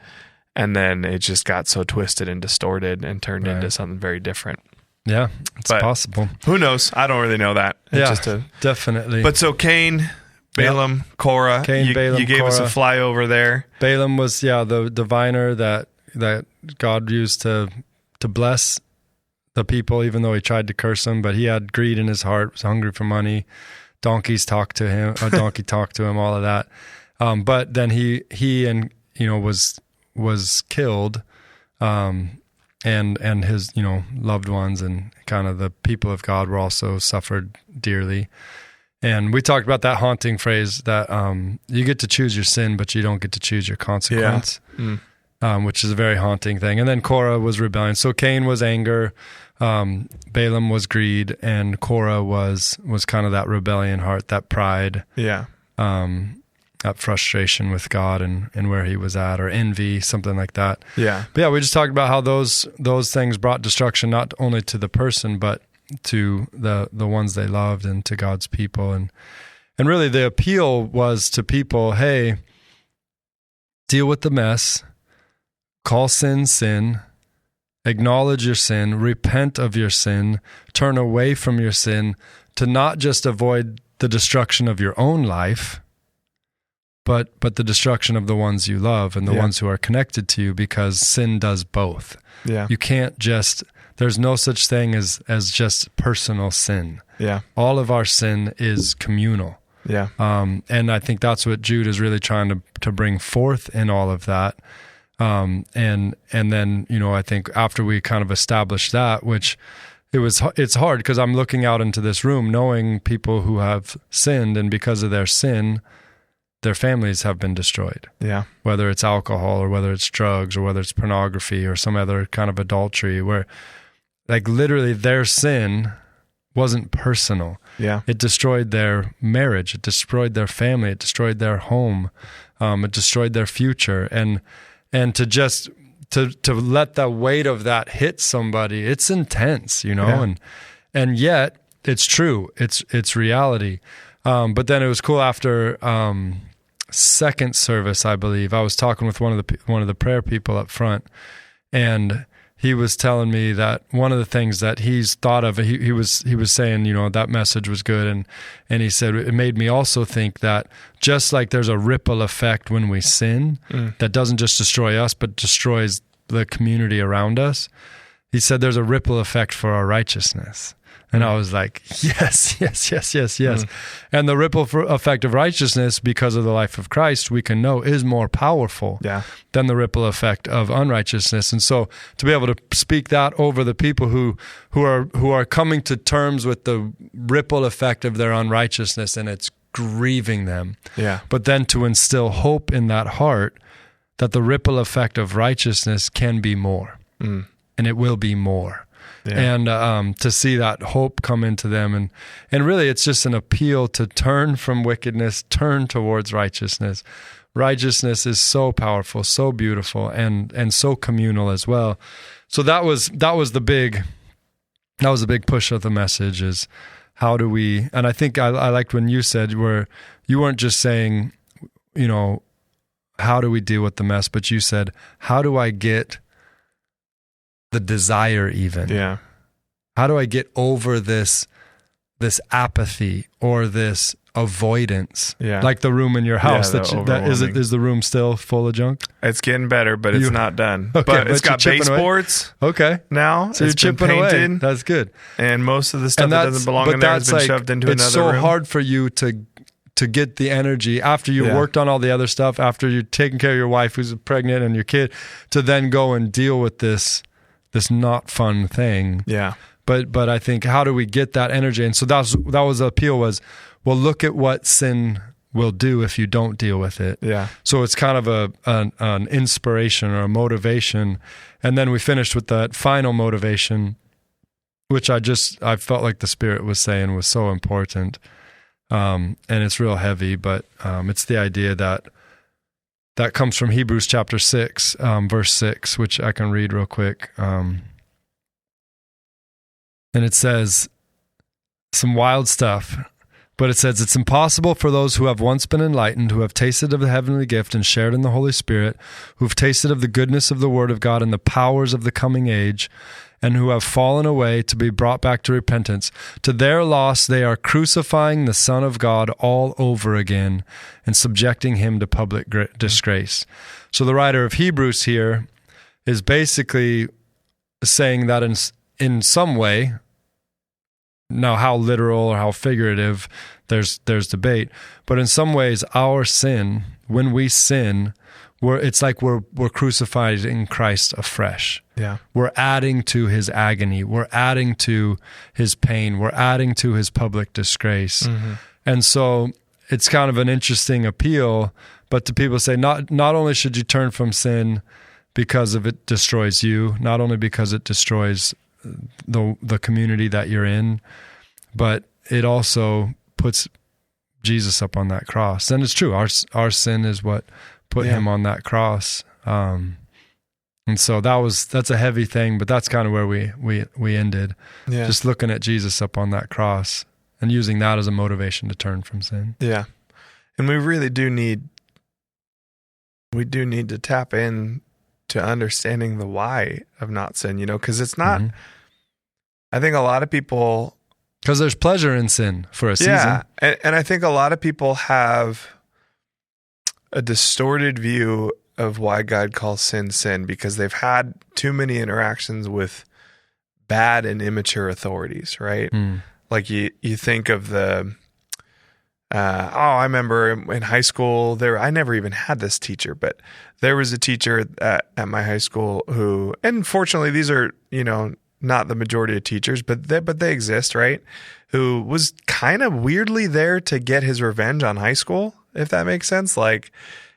S1: And then it just got so twisted and distorted and turned into something very different.
S2: Yeah, it's possible.
S1: Who knows? I don't really know that.
S2: Definitely.
S1: But so Cain, Balaam, Korah.
S2: Cain, Balaam,
S1: you gave
S2: Korah.
S1: us a flyover there.
S2: Balaam was the diviner that God used to bless the people, even though he tried to curse them, but he had greed in his heart, was hungry for money. Donkeys talked to him, a donkey talked to him, all of that. But then he was killed, and his, loved ones and kind of the people of God were also suffered dearly. And we talked about that haunting phrase that you get to choose your sin, but you don't get to choose your consequence, which is a very haunting thing. And then Korah was rebellion. So Cain was anger, Balaam was greed, and Korah was kind of that rebellion heart, that pride, that frustration with God and where he was at, or envy, something like that.
S1: Yeah.
S2: But yeah, we just talked about how those things brought destruction not only to the person, but to the ones they loved and to God's people. And really the appeal was to people, hey, deal with the mess, call sin, acknowledge your sin, repent of your sin, turn away from your sin, to not just avoid the destruction of your own life, but the destruction of the ones you love and the ones who are connected to you, because sin does both. Yeah. You can't there's no such thing as just personal sin. Yeah. All of our sin is communal. Yeah. And I think that's what Jude is really trying to bring forth in all of that. And then, I think after we kind of established that, which it's hard because I'm looking out into this room knowing people who have sinned, and because of their sin, their families have been destroyed. Yeah. Whether it's alcohol or whether it's drugs or whether it's pornography or some other kind of adultery, where like literally their sin wasn't personal. Yeah. It destroyed their marriage. It destroyed their family. It destroyed their home. It destroyed their future. And to just to let the weight of that hit somebody, it's intense, and yet it's true. It's reality. But then it was cool after second service, I believe. I was talking with one of the prayer people up front, and he was telling me that one of the things that he's thought of, he was saying, that message was good. And he said, it made me also think that just like there's a ripple effect when we sin, that doesn't just destroy us, but destroys the community around us. He said, there's a ripple effect for our righteousness. And I was like, yes. And the ripple effect of righteousness, because of the life of Christ, we can know is more powerful than the ripple effect of unrighteousness. And so to be able to speak that over the people who are coming to terms with the ripple effect of their unrighteousness, and it's grieving them. Yeah. But then to instill hope in that heart that the ripple effect of righteousness can be more, and it will be more. Yeah. And to see that hope come into them. And really, it's just an appeal to turn from wickedness, turn towards righteousness. Righteousness is so powerful, so beautiful, and so communal as well. So that was the big push of the message, is how do we, and I think I liked when you said, where you weren't just saying, how do we deal with the mess, but you said, how do I get the desire even? Yeah. How do I get over this apathy or this avoidance? Yeah. Like the room in your house. Is the room still full of junk?
S1: It's getting better, but it's not done. Okay, but it's got baseboards.
S2: Okay.
S1: Now
S2: so you're chipping away. That's good.
S1: And most of the stuff that doesn't belong in there has been shoved into another room.
S2: It's so hard for you to get the energy after you worked on all the other stuff, after you're taking care of your wife who's pregnant and your kid, to then go and deal with this not fun thing. Yeah. But I think, how do we get that energy? And so that was the appeal was, well, look at what sin will do if you don't deal with it. Yeah. So it's kind of an inspiration or a motivation. And then we finished with that final motivation, which I felt like the Spirit was saying was so important. And it's real heavy, but it's the idea that comes from Hebrews chapter 6, verse 6, which I can read real quick. And it says some wild stuff, but it says, it's impossible for those who have once been enlightened, who have tasted of the heavenly gift and shared in the Holy Spirit, who've tasted of the goodness of the Word of God and the powers of the coming age, and who have fallen away, to be brought back to repentance. To their loss, they are crucifying the Son of God all over again and subjecting him to public disgrace. So the writer of Hebrews here is basically saying that in some way, now how literal or how figurative, there's debate, but in some ways our sin, when we sin, it's like we're crucified in Christ afresh.
S1: Yeah.
S2: We're adding to his agony. We're adding to his pain. We're adding to his public disgrace. Mm-hmm. And so it's kind of an interesting appeal, but to people say, not only should you turn from sin because of it destroys you, not only because it destroys the community that you're in, but it also puts Jesus up on that cross. And it's true. Our sin is what put him on that cross. And so that's a heavy thing, but that's kind of where we ended. Yeah. Just looking at Jesus up on that cross and using that as a motivation to turn from sin.
S1: Yeah. And we really do need to tap in to understanding the why of not sin, because it's not, I think a lot of people,
S2: because there's pleasure in sin for a season.
S1: Yeah. And I think a lot of people have a distorted view of why God calls sin because they've had too many interactions with bad and immature authorities, right? Like you think of I remember in high school I never even had this teacher, but there was a teacher at my high school who, and fortunately these are, not the majority of teachers, but they exist, right? Who was kind of weirdly there to get his revenge on high school, if that makes sense. Like,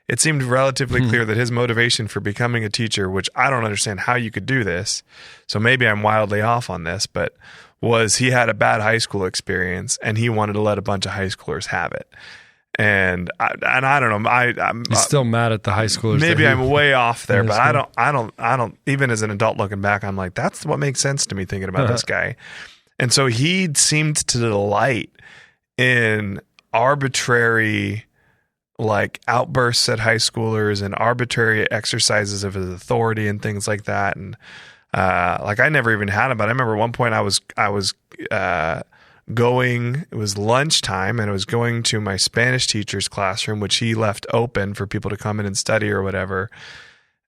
S1: it seemed relatively clear that his motivation for becoming a teacher, which I don't understand how you could do this, so maybe I'm wildly off on this, but was he had a bad high school experience and he wanted to let a bunch of high schoolers have it. And I don't know. I'm
S2: still mad at the high schoolers.
S1: Maybe I'm way off there, but I don't. Even as an adult looking back, I'm like, that's what makes sense to me thinking about this guy. And so he seemed to delight in arbitrary, like, outbursts at high schoolers and arbitrary exercises of his authority and things like that. And like, I never even had him, but I remember at one point I was going, it was lunchtime, and I was going to my Spanish teacher's classroom, which he left open for people to come in and study or whatever.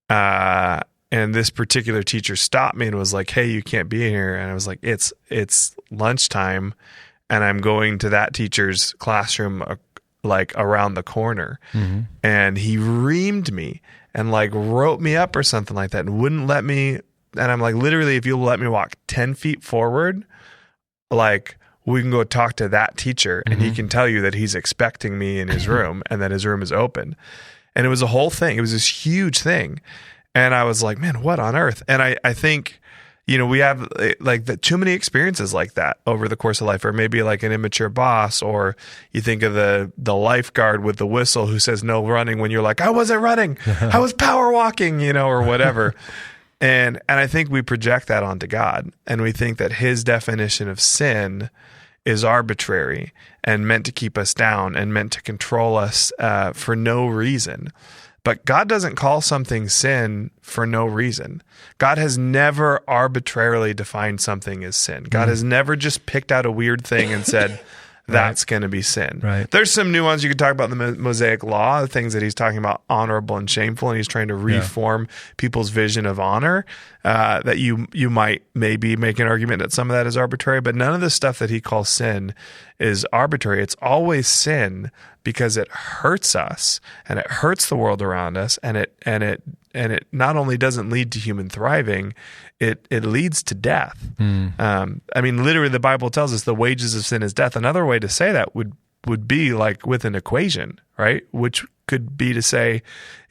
S1: And this particular teacher stopped me and was like, "Hey, you can't be here." And I was like, it's lunchtime and I'm going to that teacher's classroom, like around the corner. Mm-hmm. And he reamed me and like wrote me up or something like that and wouldn't let me. And I'm like, literally, if you'll let me walk 10 feet forward, like, we can go talk to that teacher and he can tell you that he's expecting me in his room and that his room is open. And it was a whole thing. It was this huge thing. And I was like, man, what on earth? And I think, we have like too many experiences like that over the course of life, or maybe like an immature boss, or you think of the lifeguard with the whistle who says no running when you're like, I wasn't running, I was power walking, or whatever. And I think we project that onto God, and we think that his definition of sin is arbitrary and meant to keep us down and meant to control us for no reason. But God doesn't call something sin for no reason. God has never arbitrarily defined something as sin. God has never just picked out a weird thing and said, that's going to be sin. Right. There's some nuance you could talk about in the Mosaic Law, the things that he's talking about honorable and shameful, and he's trying to reform people's vision of honor, that you might maybe make an argument that some of that is arbitrary, but none of the stuff that he calls sin is arbitrary. It's always sin because it hurts us and it hurts the world around us, and it not only doesn't lead to human thriving, it leads to death. I mean, literally, the Bible tells us the wages of sin is death. Another way to say that would be like with an equation, right? Which could be to say,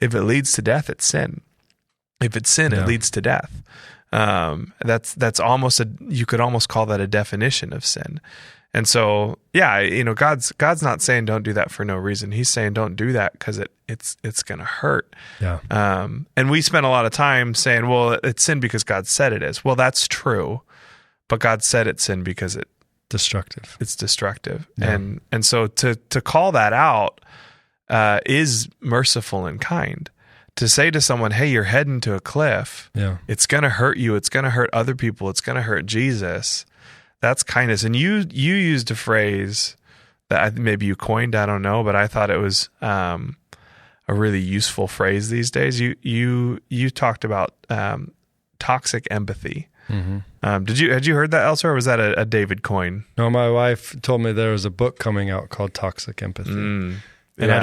S1: if it leads to death, it's sin. If it's sin, it leads to death. That's almost you could almost call that a definition of sin. And so, God's not saying don't do that for no reason. He's saying don't do that because it's going to hurt. Yeah. And we spend a lot of time saying, well, it's sin because God said it is. Well, that's true, but God said it's sin because it's destructive. Yeah. And so to call that out is merciful and kind. To say to someone, hey, you're heading to a cliff. Yeah. It's going to hurt you. It's going to hurt other people. It's going to hurt Jesus. That's kindness. And you used a phrase that maybe you coined, I don't know, but I thought it was a really useful phrase these days. You talked about toxic empathy. Had you heard that elsewhere, or was that a David coin?
S2: No, my wife told me there was a book coming out called Toxic Empathy. And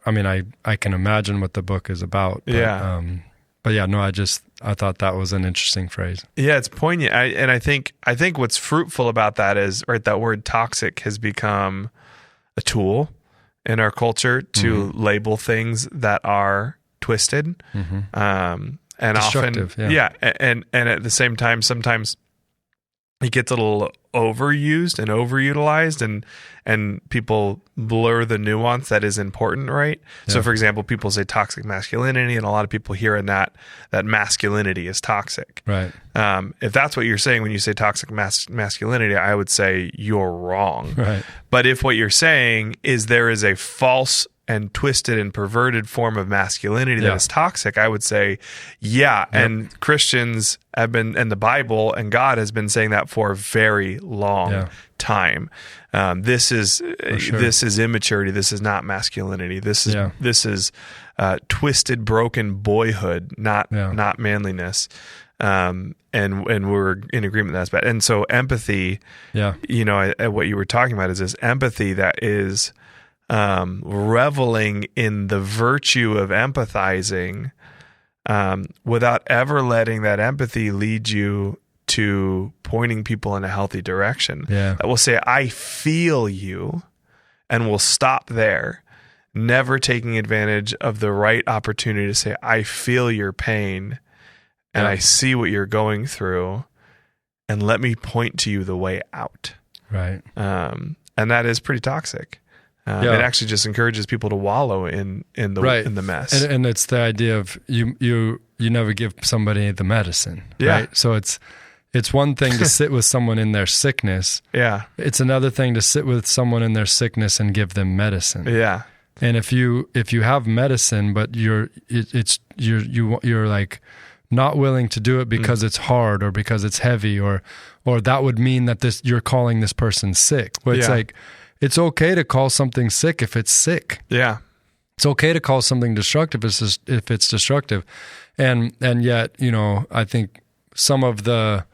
S2: I can imagine what the book is about. But, but yeah, no, I thought that was an interesting phrase.
S1: Yeah, it's poignant. I think what's fruitful about that is, right, that word toxic has become a tool in our culture to label things that are twisted, and
S2: destructive,
S1: often, and at the same time, sometimes it gets a little overused and overutilized, and people blur the nuance that is important, right? Yeah. So, for example, people say toxic masculinity, and a lot of people hear in that masculinity is toxic.
S2: Right.
S1: If that's what you're saying when you say toxic masculinity, I would say you're wrong.
S2: Right.
S1: But if what you're saying is there is a false and twisted and perverted form of masculinity that is toxic, I would say, and Christians have been, and the Bible and God has been saying that for a very long time. This is immaturity. This is not masculinity. This is twisted, broken boyhood, not manliness. And we're in agreement that's bad. And so empathy, what you were talking about is this empathy that is reveling in the virtue of empathizing, without ever letting that empathy lead you to pointing people in a healthy direction.
S2: Yeah.
S1: That will say, I feel you, and will stop there, never taking advantage of the right opportunity to say, I feel your pain, and I see what you're going through, and let me point to you the way out.
S2: Right.
S1: And that is pretty toxic. It actually just encourages people to wallow in the mess.
S2: And it's the idea of you never give somebody the medicine, right? So it's one thing to sit with someone in their sickness.
S1: Yeah.
S2: It's another thing to sit with someone in their sickness and give them medicine.
S1: Yeah.
S2: And if you have medicine, but you're like not willing to do it because it's hard or because it's heavy, or that would mean that you're calling this person sick. But it's like, it's okay to call something sick if it's sick.
S1: Yeah.
S2: It's okay to call something destructive if it's destructive. And yet, I think some of the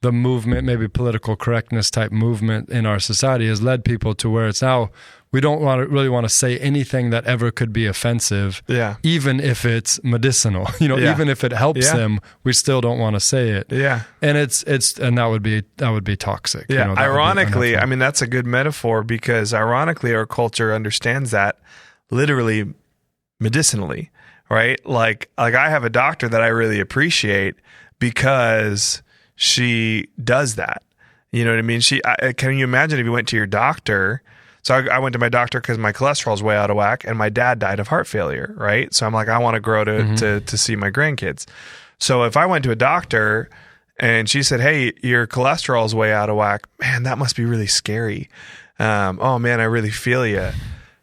S2: movement, maybe political correctness type movement in our society has led people to where it's now we don't really want to say anything that ever could be offensive, even if it's medicinal. Even if it helps them, we still don't want to say it.
S1: Yeah.
S2: And that would be toxic.
S1: Yeah. Ironically, I mean, that's a good metaphor, because ironically our culture understands that literally medicinally, right? Like I have a doctor that I really appreciate because she does that. You know what I mean? Can you imagine if you went to your doctor? So I went to my doctor because my cholesterol's way out of whack, and my dad died of heart failure, right? So I'm like, I want to grow to see my grandkids. So if I went to a doctor and she said, hey, your cholesterol's way out of whack, man, that must be really scary. Oh man, I really feel you.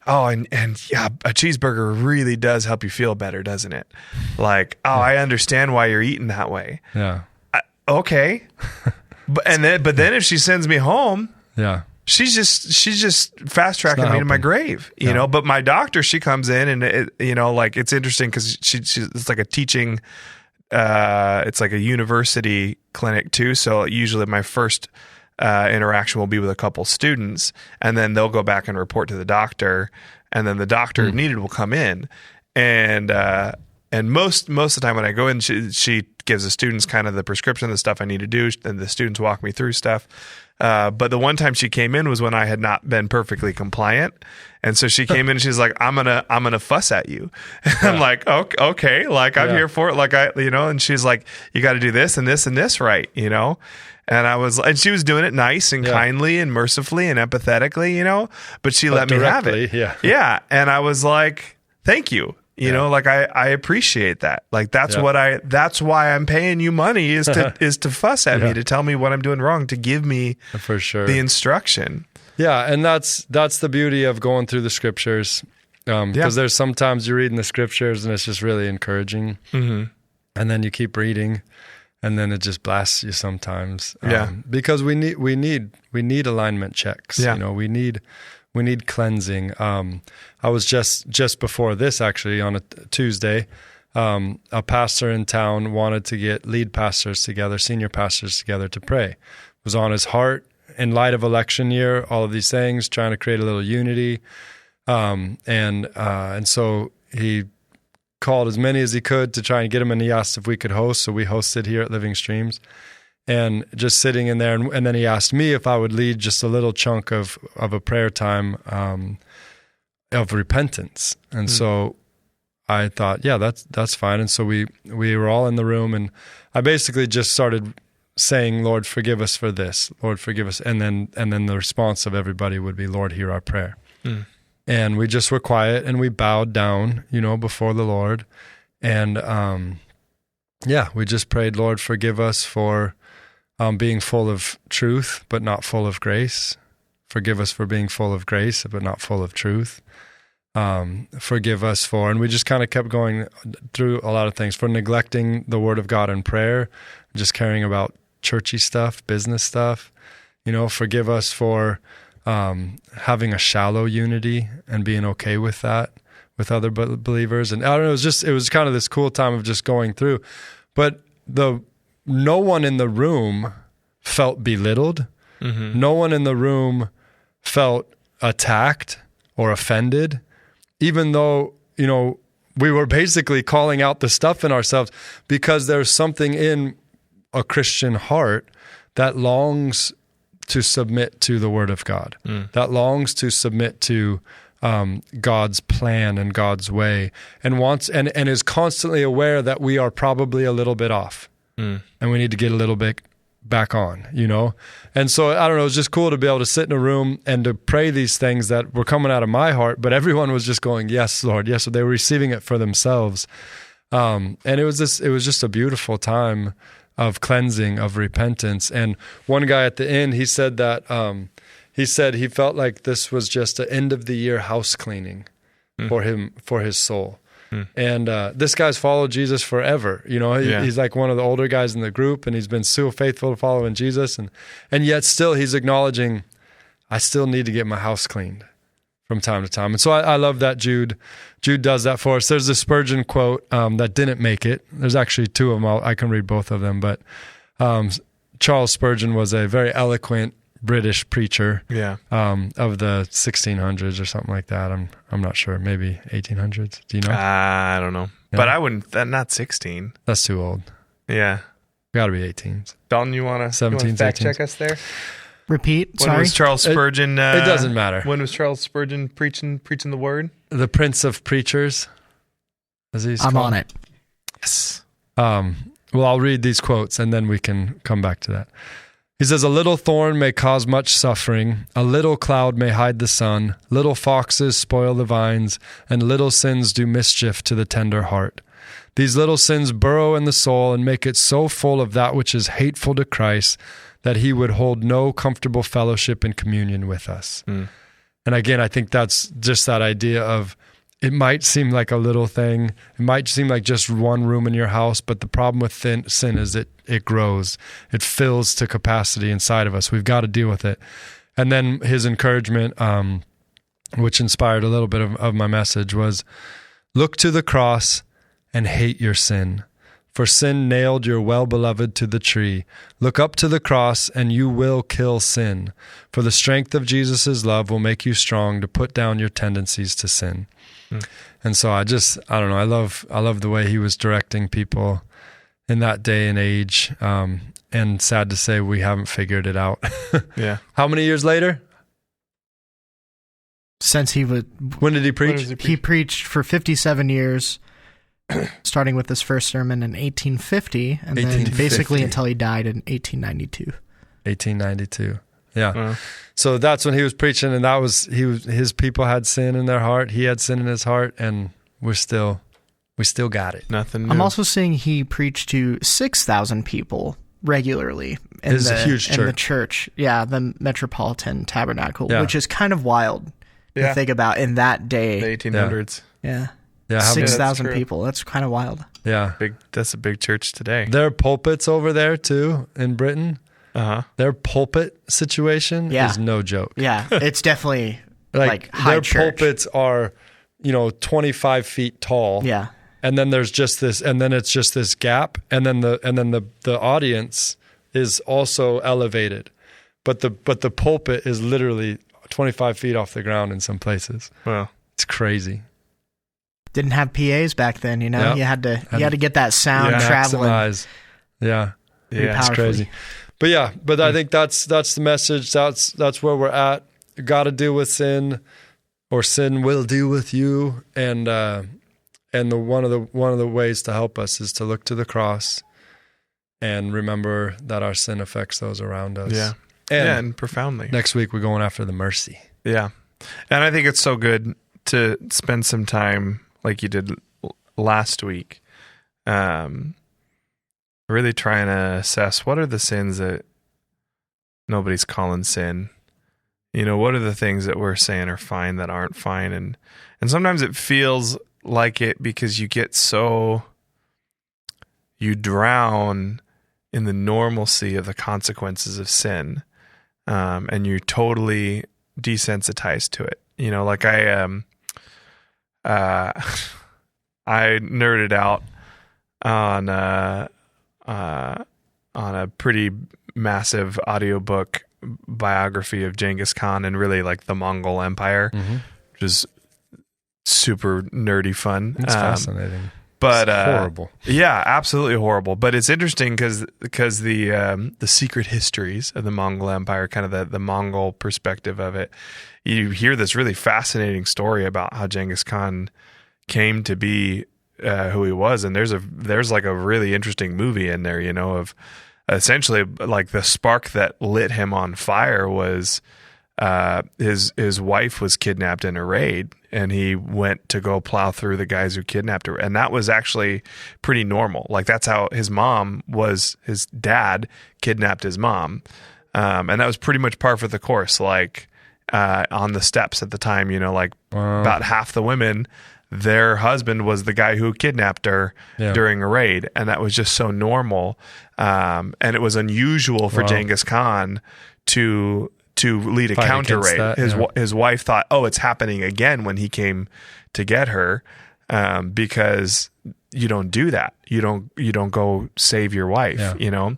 S1: Oh, and yeah, a cheeseburger really does help you feel better, doesn't it? Like, I understand why you're eating that way.
S2: Yeah.
S1: Okay. But then if she sends me home, she's just fast tracking me to my grave, you know. But my doctor, she comes in, and it's interesting because it's like a teaching, it's like a university clinic too. So usually my first interaction will be with a couple students, and then they'll go back and report to the doctor, and then the doctor if needed will come in, and most of the time when I go in, she gives the students kind of the prescription, the stuff I need to do, and the students walk me through stuff. But the one time she came in was when I had not been perfectly compliant. And so she came in and she's like, I'm gonna fuss at you. And I'm like, okay, like I'm here for it. Like and she's like, you got to do this and this and this right, And she was doing it nice and kindly and mercifully and empathetically, but she let me have it. Yeah. And I was like, thank you. I appreciate that. Like that's why I'm paying you money is to fuss at me, to tell me what I'm doing wrong, to give me
S2: for sure
S1: the instruction.
S2: Yeah. And that's the beauty of going through the scriptures. Because there's sometimes you're reading the scriptures and it's just really encouraging. Mm-hmm. And then you keep reading and then it just blasts you sometimes. Because we need alignment checks.
S1: Yeah.
S2: We need cleansing. I was just before this, actually, on a Tuesday, a pastor in town wanted to get lead pastors together, senior pastors together to pray. It was on his heart in light of election year, all of these things, trying to create a little unity. And so he called as many as he could to try and get them, and he asked if we could host. So we hosted here at Living Streams, and just sitting in there. And then he asked me if I would lead just a little chunk of a prayer time of repentance. And so I thought, yeah, that's fine. And so we were all in the room, and I basically just started saying, Lord, forgive us for this. Lord, forgive us. And then the response of everybody would be, Lord, hear our prayer. And we just were quiet, and we bowed down, before the Lord. And we just prayed, Lord, forgive us for being full of truth, but not full of grace. Forgive us for being full of grace, but not full of truth. Forgive us for, and we just kind of kept going through a lot of things, for neglecting the word of God in prayer, just caring about churchy stuff, business stuff. Forgive us for having a shallow unity and being okay with that with other believers. And I don't know, it was kind of this cool time of just going through, but no one in the room felt belittled. No one in the room felt attacked or offended, even though, we were basically calling out the stuff in ourselves, because there's something in a Christian heart that longs to submit to the Word of God, that longs to submit to God's plan and God's way, and wants and is constantly aware that we are probably a little bit off, and we need to get a little bit back on, And so, I don't know, it was just cool to be able to sit in a room and to pray these things that were coming out of my heart, but everyone was just going, yes, Lord, yes. So they were receiving it for themselves. And it was just a beautiful time of cleansing, of repentance. And one guy at the end, he said that, he felt like this was just an end of the year house cleaning for him, for his soul. And this guy's followed Jesus forever. He's like one of the older guys in the group, and he's been so faithful to following Jesus. And yet still he's acknowledging, I still need to get my house cleaned from time to time. And so I love that Jude does that for us. There's a Spurgeon quote that didn't make it. There's actually two of them. I can read both of them. But Charles Spurgeon was a very eloquent British preacher of the 1600s or something like that. I'm not sure. Maybe 1800s. Do you know?
S1: I don't know. Yeah. But I wouldn't. Not 16.
S2: That's too old.
S1: Yeah.
S2: Got to be 18s.
S1: Dalton, you want to fact 18s. Check us there?
S3: Repeat.
S1: When was Charles Spurgeon?
S2: It doesn't matter.
S1: When was Charles Spurgeon preaching the word?
S2: The Prince of Preachers.
S3: I'm on it.
S1: Yes.
S2: Well, I'll read these quotes and then we can come back to that. He says, a little thorn may cause much suffering, a little cloud may hide the sun, little foxes spoil the vines, and little sins do mischief to the tender heart. These little sins burrow in the soul and make it so full of that which is hateful to Christ that he would hold no comfortable fellowship and communion with us. And again, I think that's just that idea of, it might seem like a little thing. It might seem like just one room in your house, but the problem with sin is it grows. It fills to capacity inside of us. We've got to deal with it. And then his encouragement, which inspired a little bit of my message, was, look to the cross and hate your sin. For sin nailed your well-beloved to the tree. Look up to the cross and you will kill sin. For the strength of Jesus' love will make you strong to put down your tendencies to sin. And so I don't know, I love the way he was directing people in that day and age. And sad to say, we haven't figured it out.
S1: Yeah.
S2: How many years later?
S3: Since
S2: when did he preach?
S3: He preached for 57 years, starting with his first sermon in 1850, and then basically until he died in 1892.
S2: 1892. Yeah. So that's when he was preaching, and his people had sin in their heart. He had sin in his heart, and we still got it.
S1: Nothing new.
S3: I'm also seeing he preached to 6,000 people regularly in
S2: a huge church.
S3: In the church. Yeah, the Metropolitan Tabernacle, which is kind of wild to think about in that day.
S1: The 1800s.
S3: Yeah.
S2: 6,000
S3: people. That's kind of wild.
S2: Yeah.
S1: That's a big church today.
S2: There are pulpits over there too in Britain. Their pulpit situation is no joke.
S3: Yeah, it's definitely like high
S2: their
S3: church.
S2: pulpits are, 25 feet tall.
S3: Yeah.
S2: And then there's just this, and then it's just this gap, and then the audience is also elevated, but the pulpit is literally 25 feet off the ground in some places.
S1: Wow,
S2: it's crazy.
S3: Didn't have PAs back then, you know. Yep. You had to get that sound traveling.
S2: Maximize. Yeah, it's crazy. But I think that's the message. That's where we're at. You got to deal with sin, or sin will deal with you. And one of the ways to help us is to look to the cross and remember that our sin affects those around us.
S1: Yeah, and profoundly.
S2: Next week we're going after the mercy.
S1: Yeah, and I think it's so good to spend some time like you did last week. Really trying to assess what are the sins that nobody's calling sin. You know, what are the things that we're saying are fine that aren't fine? And sometimes it feels like it because you drown in the normalcy of the consequences of sin. And you're totally desensitized to it. You know, like I nerded out on a pretty massive audiobook biography of Genghis Khan and really like the Mongol Empire, which is super nerdy fun.
S2: It's fascinating.
S1: But
S2: it's horrible.
S1: Yeah, absolutely horrible. But it's interesting because the secret histories of the Mongol Empire, kind of the Mongol perspective of it, you hear this really fascinating story about how Genghis Khan came to be who he was, and there's like a really interesting movie in there, you know, of essentially like the spark that lit him on fire was his wife was kidnapped in a raid, and he went to go plow through the guys who kidnapped her, and that was actually pretty normal. Like that's how his dad kidnapped his mom, and that was pretty much par for the course. Like on the steppes at the time, you know, like about half the women, their husband was the guy who kidnapped her during a raid, and that was just so normal. And it was unusual for Genghis Khan to lead a counter raid. His wife thought, oh, it's happening again when he came to get her, because you don't do that. You don't go save your wife, you know?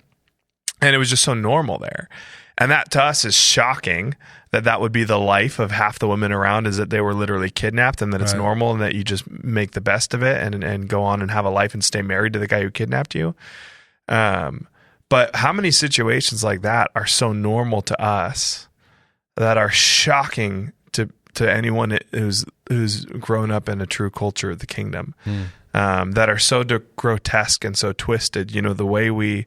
S1: And it was just so normal there. And that to us is shocking that would be the life of half the women around, is that they were literally kidnapped, and that it's normal, and that you just make the best of it and go on and have a life and stay married to the guy who kidnapped you. But how many situations like that are so normal to us that are shocking to anyone who's grown up in a true culture of the kingdom, that are so grotesque and so twisted, you know, the way we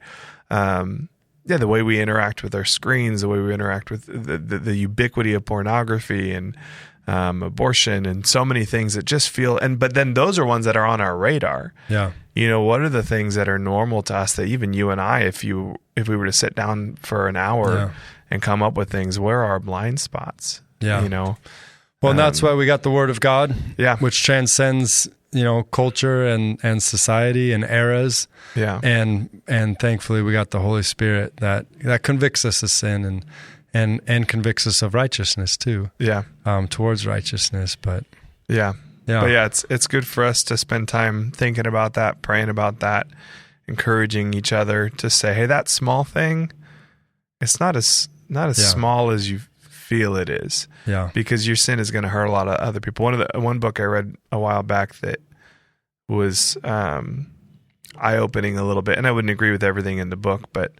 S1: interact with our screens, the way we interact with the ubiquity of pornography and abortion and so many things that just feel, but then those are ones that are on our radar. Yeah. You know, what are the things that are normal to us that even you and I, if we were to sit down for an hour and come up with things, where are our blind spots? Yeah. You know?
S2: Well, and that's why we got the Word of God, which transcends, you know, culture and society and eras. Yeah. And thankfully we got the Holy Spirit that convicts us of sin and convicts us of righteousness too. Yeah. Towards righteousness. But
S1: it's good for us to spend time thinking about that, praying about that, encouraging each other to say, hey, that small thing, it's not as small as you feel it is. Yeah. Because your sin is going to hurt a lot of other people. One book I read a while back that was eye-opening a little bit, and I wouldn't agree with everything in the book, but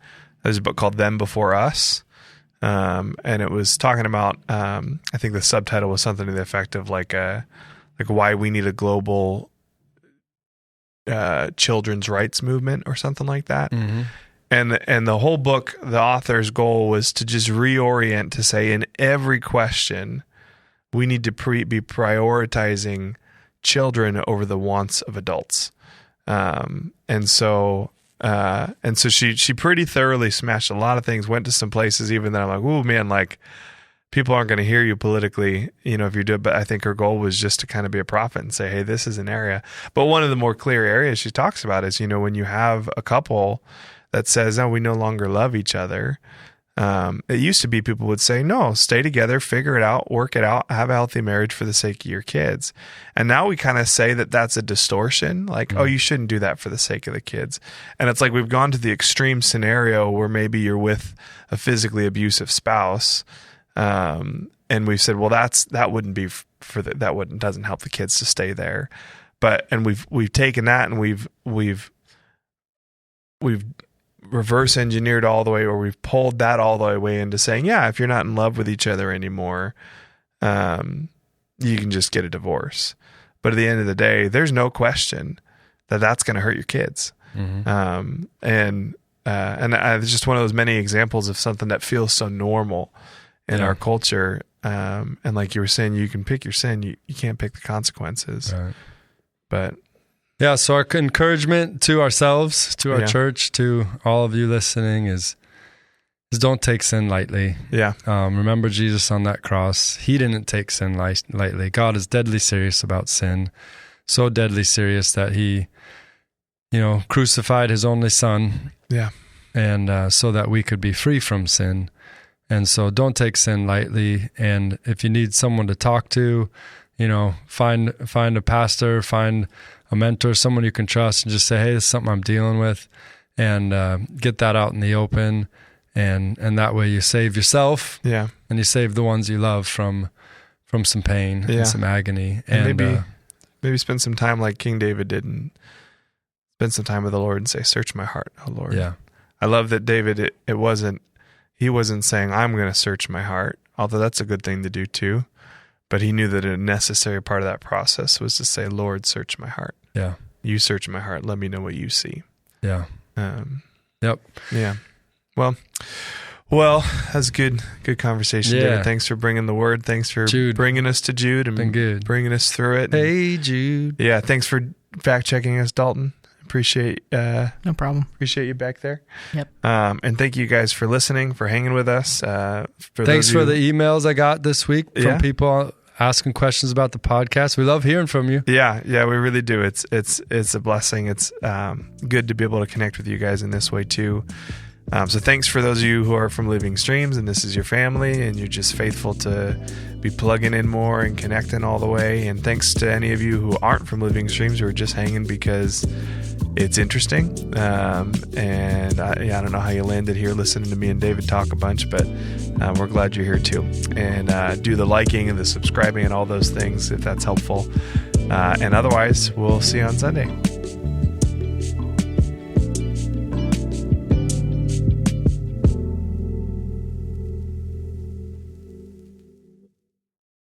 S1: there's a book called Them Before Us, and it was talking about, I think the subtitle was something to the effect of like why we need a global children's rights movement or something like that. Mm-hmm. And the whole book, the author's goal was to just reorient, to say in every question, we need to be prioritizing children over the wants of adults. And so she pretty thoroughly smashed a lot of things, went to some places even that I'm like, oh man, like people aren't going to hear you politically, you know, if you do it. But I think her goal was just to kind of be a prophet and say, hey, this is an area. But one of the more clear areas she talks about is, you know, when you have a couple that says, oh, we no longer love each other, It used to be people would say, no, stay together, figure it out, work it out, have a healthy marriage for the sake of your kids. And now we kind of say that that's a distortion. Like, oh, you shouldn't do that for the sake of the kids. And it's like we've gone to the extreme scenario where maybe you're with a physically abusive spouse. And we've said, well, that wouldn't be doesn't help the kids to stay there. And we've taken that and we've reverse engineered all the way, or we've pulled that all the way into saying, yeah, if you're not in love with each other anymore, you can just get a divorce. But at the end of the day, there's no question that that's going to hurt your kids. Mm-hmm. And it's just one of those many examples of something that feels so normal in our culture. And like you were saying, you can pick your sin, you can't pick the consequences. Right. But
S2: yeah, so our encouragement to ourselves, to our church, to all of you listening is don't take sin lightly. Yeah. Remember Jesus on that cross. He didn't take sin lightly. God is deadly serious about sin, so deadly serious that he, crucified his only son. Yeah. And so that we could be free from sin. And so don't take sin lightly. And if you need someone to talk to, find a pastor, find a mentor, someone you can trust, and just say, hey, this is something I'm dealing with, and get that out in the open. And that way you save yourself, and you save the ones you love from some pain and some agony.
S1: And maybe spend some time like King David did, and spend some time with the Lord and say, search my heart, oh Lord. Yeah. I love that David, he wasn't saying, I'm going to search my heart, although that's a good thing to do too. But he knew that a necessary part of that process was to say, Lord, search my heart. Yeah. You search my heart. Let me know what you see. Yeah. Yep. Yeah. Well, that's good conversation, David. Thanks for bringing the word. Thanks for bringing us to Jude and bringing us through it.
S2: Hey, Jude.
S1: Yeah. Thanks for fact checking us, Dalton. Appreciate
S3: no problem.
S1: Appreciate you back there.
S3: Yep.
S1: And thank you guys for listening, for hanging with us.
S2: Thanks for the emails I got this week from people asking questions about the podcast. We love hearing from you.
S1: Yeah, we really do. It's a blessing. It's good to be able to connect with you guys in this way too. So thanks for those of you who are from Living Streams and this is your family and you're just faithful to be plugging in more and connecting all the way. And thanks to any of you who aren't from Living Streams who are just hanging because it's interesting. And I don't know how you landed here listening to me and David talk a bunch, but we're glad you're here too. And do the liking and the subscribing and all those things if that's helpful. And otherwise, we'll see you on Sunday.